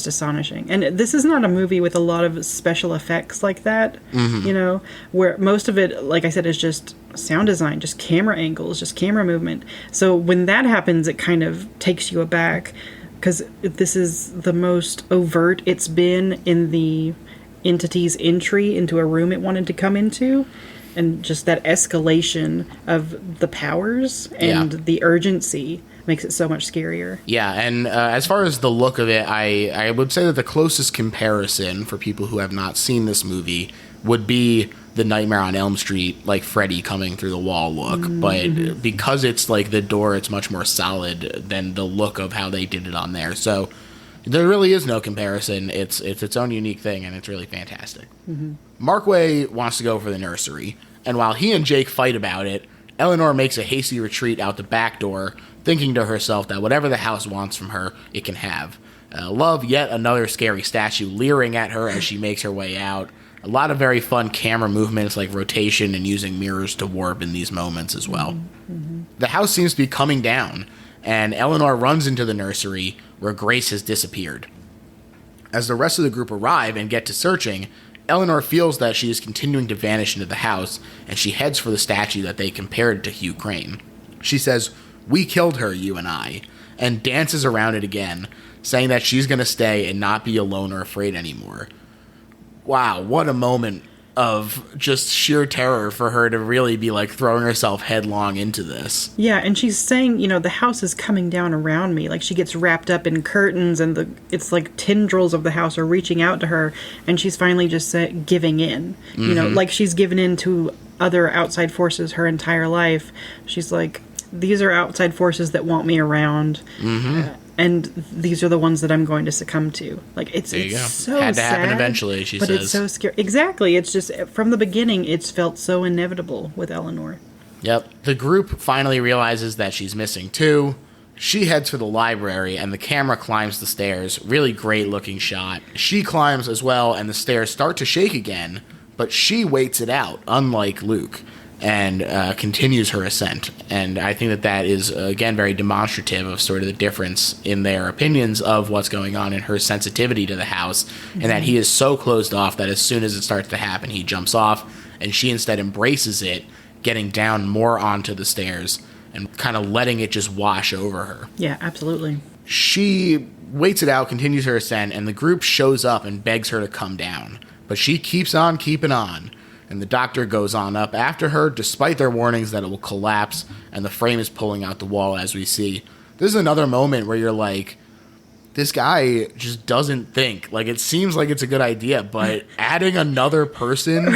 astonishing. And this is not a movie with a lot of special effects like that, where most of it, like I said, is just sound design, just camera angles, just camera movement. So when that happens, it kind of takes you aback, because this is the most overt it's been in the entity's entry into a room it wanted to come into. And just that escalation of the powers and the urgency makes it so much scarier. Yeah, and as far as the look of it, I would say that the closest comparison for people who have not seen this movie would be the Nightmare on Elm Street, like Freddy coming through the wall look. Mm-hmm. But because it's like the door, it's much more solid than the look of how they did it on there. So there really is no comparison. It's its own unique thing, and it's really fantastic. Mm-hmm. Markway wants to go for the nursery, and while he and Jake fight about it, Eleanor makes a hasty retreat out the back door, thinking to herself that whatever the house wants from her, it can have. Love yet another scary statue leering at her as she makes her way out. A lot of very fun camera movements like rotation and using mirrors to warp in these moments as well. Mm-hmm. The house seems to be coming down, and Eleanor runs into the nursery where Grace has disappeared. As the rest of the group arrive and get to searching, Eleanor feels that she is continuing to vanish into the house, and she heads for the statue that they compared to Hugh Crane. She says, "We killed her, you and I," and dances around it again, saying that she's going to stay and not be alone or afraid anymore. Wow, what a moment of just sheer terror for her to really be like throwing herself headlong into this. Yeah, and she's saying, the house is coming down around me. Like, she gets wrapped up in curtains, and it's like tendrils of the house are reaching out to her, and she's finally just giving in. Like she's given in to other outside forces her entire life. She's like, these are outside forces that want me around. And these are the ones that I'm going to succumb to. Like, it's so Had to sad, happen eventually, she but says. it's so scary. Exactly. It's just, from the beginning, it's felt so inevitable with Eleanor. Yep. The group finally realizes that she's missing too. She heads for the library, and the camera climbs the stairs. Really great looking shot. She climbs as well, and the stairs start to shake again, but she waits it out, unlike Luke, and continues her ascent. And I think that is, again, very demonstrative of sort of the difference in their opinions of what's going on and her sensitivity to the house, and that he is so closed off that as soon as it starts to happen, he jumps off, and she instead embraces it, getting down more onto the stairs and kind of letting it just wash over her. Yeah, absolutely. She waits it out, continues her ascent, and the group shows up and begs her to come down. But she keeps on keeping on, and the doctor goes on up after her, despite their warnings that it will collapse, and the frame is pulling out the wall, as we see. This is another moment where you're like, this guy just doesn't think. Like, it seems like it's a good idea, but adding another person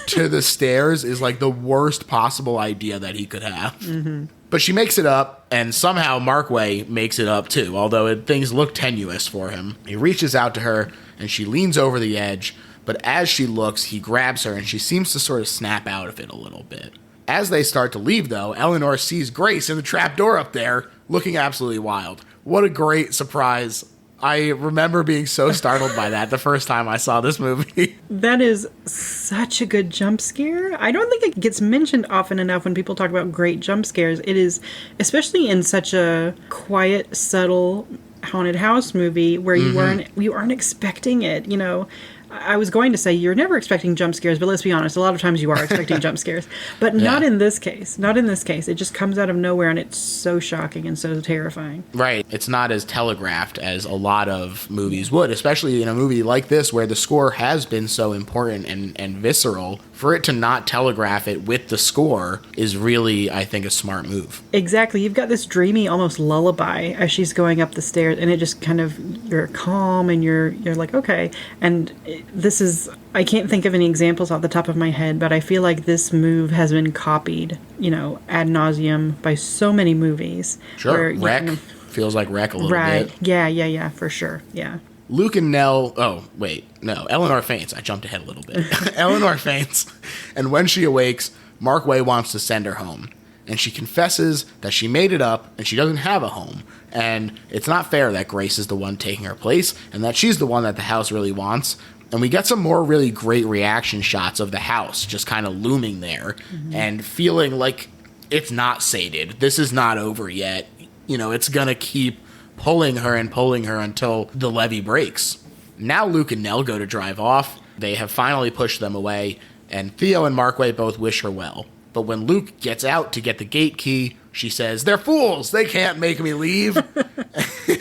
to the stairs is like the worst possible idea that he could have. But she makes it up, and somehow Markway makes it up too, although things look tenuous for him. He reaches out to her, and she leans over the edge, but as she looks, he grabs her, and she seems to sort of snap out of it a little bit. As they start to leave, though, Eleanor sees Grace in the trapdoor up there, looking absolutely wild. What a great surprise. I remember being so startled by that the first time I saw this movie. That is such a good jump scare. I don't think it gets mentioned often enough when people talk about great jump scares. It is, especially in such a quiet, subtle haunted house movie where you aren't expecting it, you know. I was going to say you're never expecting jump scares, but let's be honest, a lot of times you are expecting jump scares. But not in this case. Not in this case. It just comes out of nowhere, and it's so shocking and so terrifying. Right. It's not as telegraphed as a lot of movies would, especially in a movie like this where the score has been so important and visceral. For it to not telegraph it with the score is really, I think, a smart move. Exactly. You've got this dreamy, almost lullaby as she's going up the stairs, and it just kind of, you're calm, and you're like, okay. And this is, I can't think of any examples off the top of my head, but I feel like this move has been copied, you know, ad nauseum by so many movies. Sure. Wreck. Feels like Wreck a little bit. Yeah, for sure. Yeah. Luke and Nell, Eleanor faints. I jumped ahead a little bit. Eleanor faints, and when she awakes, Markway wants to send her home. And she confesses that she made it up and she doesn't have a home. And it's not fair that Grace is the one taking her place and that she's the one that the house really wants. And we get some more really great reaction shots of the house just kind of looming there and feeling like it's not sated. This is not over yet. You know, it's going to keep pulling her until the levee breaks. Now Luke and Nell go to drive off. They have finally pushed them away, and Theo and Markway both wish her well. But when Luke gets out to get the gate key, she says, "They're fools! They can't make me leave!"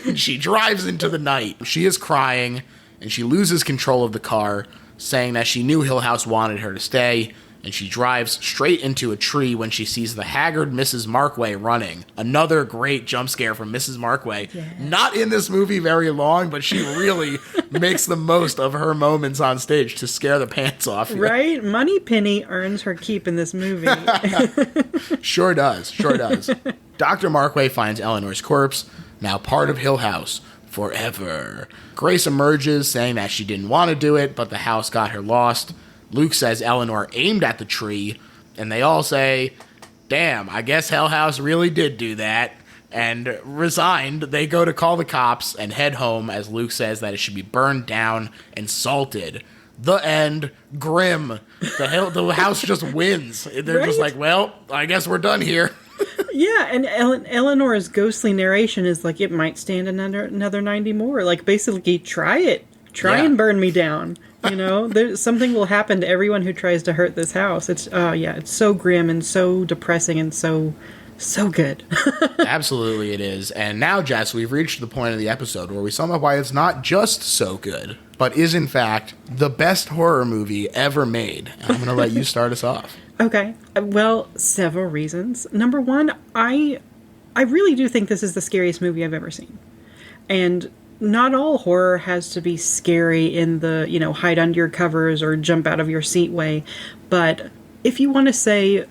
And she drives into the night. She is crying, and she loses control of the car, saying that she knew Hill House wanted her to stay, and she drives straight into a tree when she sees the haggard Mrs. Markway running. Another great jump scare from Mrs. Markway. Yeah. Not in this movie very long, but she really makes the most of her moments on stage to scare the pants off you. Right? Moneypenny earns her keep in this movie. Sure does. Dr. Markway finds Eleanor's corpse, now part of Hill House, forever. Grace emerges, saying that she didn't want to do it, but the house got her lost. Luke says Eleanor aimed at the tree, and they all say, "Damn, I guess Hell House really did do that." And resigned, they go to call the cops and head home as Luke says that it should be burned down and salted. The end. Grim. The house just wins. They're just like, well, I guess we're done here. Yeah, and Eleanor's ghostly narration is like, it might stand another 90 more. Like, basically, try it. Try and burn me down. You know, something will happen to everyone who tries to hurt this house. It's so grim and so depressing and so good. Absolutely it is. And now, Jess, we've reached the point of the episode where we sum up why it's not just so good, but is in fact the best horror movie ever made. And I'm going to let you start us off. Okay. Well, several reasons. Number one, I really do think this is the scariest movie I've ever seen. And not all horror has to be scary in the, you know, hide under your covers or jump out of your seat way. But if you want to say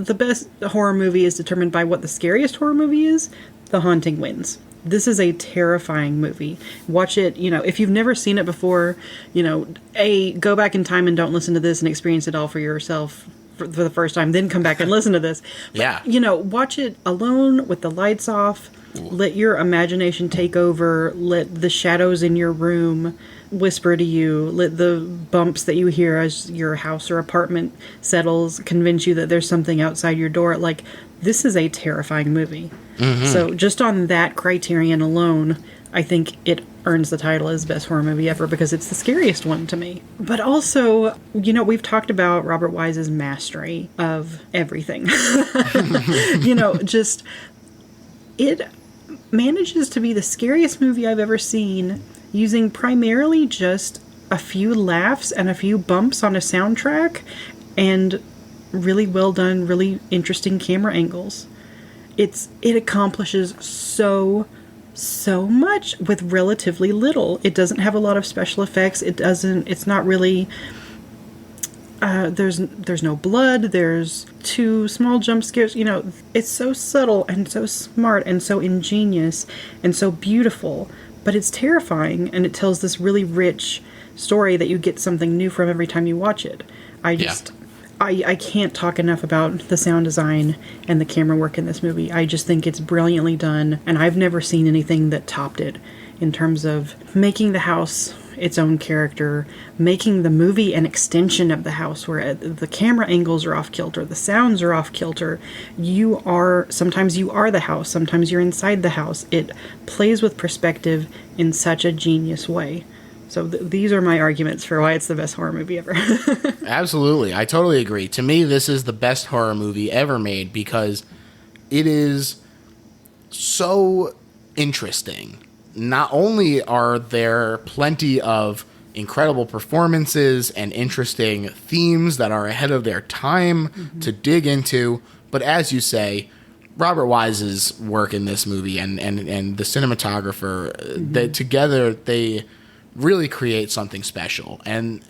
the best horror movie is determined by what the scariest horror movie is, The Haunting wins. This is a terrifying movie. Watch it, if you've never seen it before, go back in time and don't listen to this and experience it all for yourself for the first time, then come back and listen to this. But, Yeah. Watch it alone with the lights off. Let your imagination take over. Let the shadows in your room whisper to you. Let the bumps that you hear as your house or apartment settles convince you that there's something outside your door. Like, this is a terrifying movie. Mm-hmm. So just on that criterion alone, I think it earns the title as best horror movie ever because it's the scariest one to me. But also, we've talked about Robert Wise's mastery of everything. It manages to be the scariest movie I've ever seen using primarily just a few laughs and a few bumps on a soundtrack and really well done, really interesting camera angles. It accomplishes so much with relatively little. It doesn't have a lot of special effects. It's not really, there's no blood. There's 2 small jump scares. It's so subtle and so smart and so ingenious and so beautiful, but it's terrifying, and it tells this really rich story that you get something new from every time you watch it. I can't talk enough about the sound design and the camera work in this movie. I just think it's brilliantly done, and I've never seen anything that topped it in terms of making the house its own character, making the movie an extension of the house where the camera angles are off kilter, the sounds are off kilter. Sometimes you are the house, sometimes you're inside the house. It plays with perspective in such a genius way. So these are my arguments for why it's the best horror movie ever. Absolutely. I totally agree. To me, this is the best horror movie ever made because it is so interesting. Not only are there plenty of incredible performances and interesting themes that are ahead of their time to dig into, but as you say, Robert Wise's work in this movie and the cinematographer, that together they really create something special. And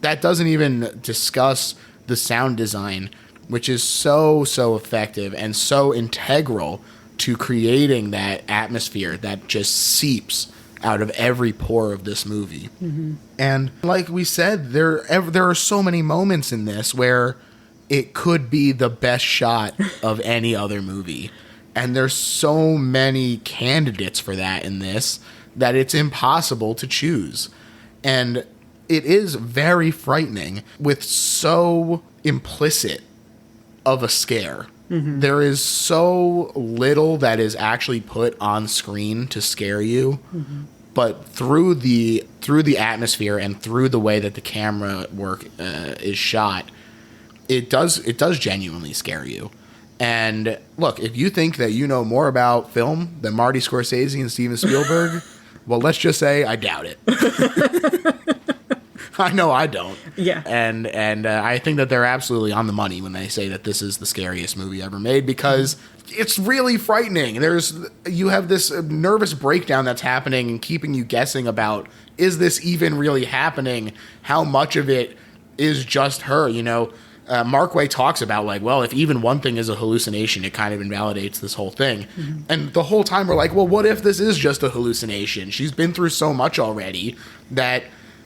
that doesn't even discuss the sound design, which is so effective and so integral to creating that atmosphere that just seeps out of every pore of this movie. Mm-hmm. And like we said, there are so many moments in this where it could be the best shot of any other movie. And there's so many candidates for that in this that it's impossible to choose. And it is very frightening with so implicit of a scare. Mm-hmm. There is so little that is actually put on screen to scare you, but through the atmosphere and through the way that the camera work is shot, it does genuinely scare you. And look, if you think that you know more about film than Marty Scorsese and Steven Spielberg, well, let's just say I doubt it. I know I don't. Yeah. And I think that they're absolutely on the money when they say that this is the scariest movie ever made because it's really frightening. You have this nervous breakdown that's happening and keeping you guessing about, is this even really happening? How much of it is just her? Mark Way talks about if even one thing is a hallucination, it kind of invalidates this whole thing. Mm-hmm. And the whole time we're like, well, what if this is just a hallucination? She's been through so much already that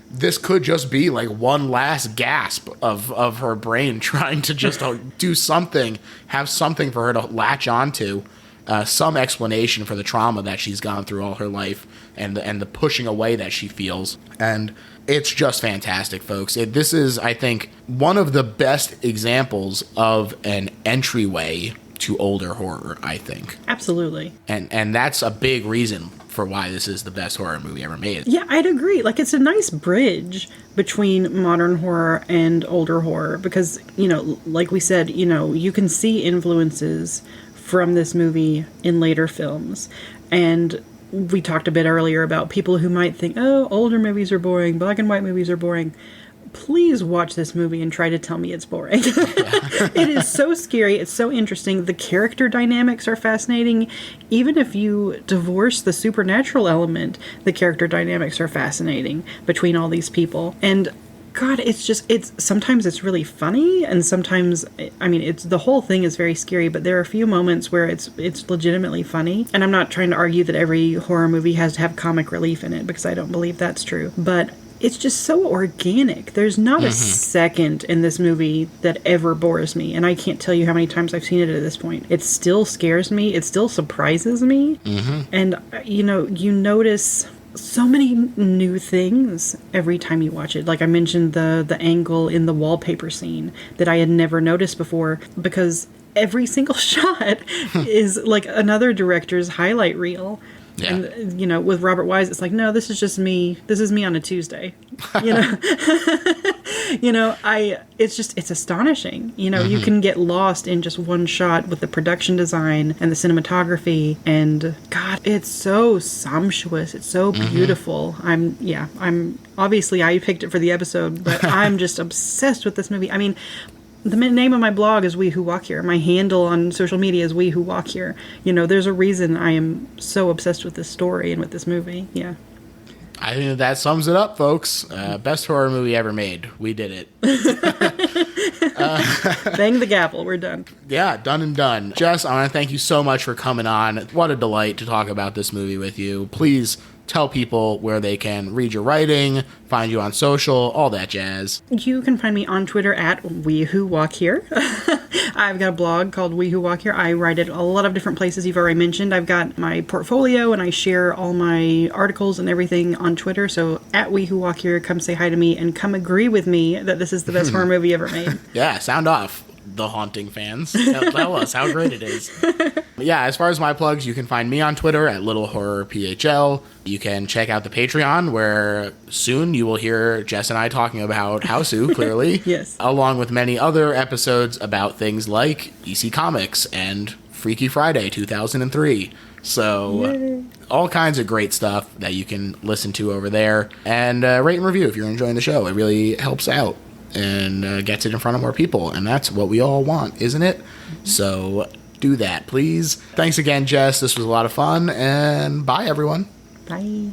this could just be one last gasp of her brain trying to just do something, have something for her to latch onto, some explanation for the trauma that she's gone through all her life and the pushing away that she feels. And it's just fantastic, folks. This is, I think, one of the best examples of an entryway to older horror, I think. Absolutely. And that's a big reason for why this is the best horror movie ever made. Yeah, I'd agree. It's a nice bridge between modern horror and older horror because, like we said, you can see influences from this movie in later films. And we talked a bit earlier about people who might think, oh, older movies are boring, black and white movies are boring. Please watch this movie and try to tell me it's boring. It is so scary. It's so interesting. The character dynamics are fascinating. Even if you divorce the supernatural element, the character dynamics are fascinating between all these people. And God, sometimes it's really funny, and sometimes, I mean, the whole thing is very scary, but there are a few moments where it's legitimately funny. And I'm not trying to argue that every horror movie has to have comic relief in it, because I don't believe that's true. But it's just so organic. There's not a second in this movie that ever bores me, and I can't tell you how many times I've seen it at this point. It still scares me. It still surprises me. And, you notice so many new things every time you watch it. Like I mentioned, the angle in the wallpaper scene that I had never noticed before, because every single shot is like another director's highlight reel. Yeah. And, with Robert Wise, it's like, no, this is just me. This is me on a Tuesday. It's astonishing. You can get lost in just one shot with the production design and the cinematography. And God, it's so sumptuous. It's so beautiful. I'm obviously I picked it for the episode, but I'm just obsessed with this movie. I mean, the name of my blog is We Who Walk Here. My handle on social media is We Who Walk Here. There's a reason I am so obsessed with this story and with this movie. Yeah. I think that sums it up, folks. Best horror movie ever made. We did it. Bang the gavel. We're done. Yeah, done and done. Jess, I want to thank you so much for coming on. What a delight to talk about this movie with you. Please tell people where they can read your writing, find you on social, all that jazz. You can find me on Twitter at We Who Walk Here. I've got a blog called We Who Walk Here. I write at a lot of different places you've already mentioned. I've got my portfolio, and I share all my articles and everything on Twitter. So at We Who Walk Here, come say hi to me and come agree with me that this is the best horror movie ever made. Yeah, sound off, The Haunting fans. Tell us how great it is. Yeah, as far as my plugs, you can find me on Twitter at LittleHorrorPHL. You can check out the Patreon, where soon you will hear Jess and I talking about Hausu, clearly. Yes. Along with many other episodes about things like EC Comics and Freaky Friday 2003. So all kinds of great stuff that you can listen to over there. And rate and review if you're enjoying the show. It really helps out and gets it in front of more people. And that's what we all want, isn't it? So do that, please. Thanks again, Jess. This was a lot of fun. And bye, everyone. Bye.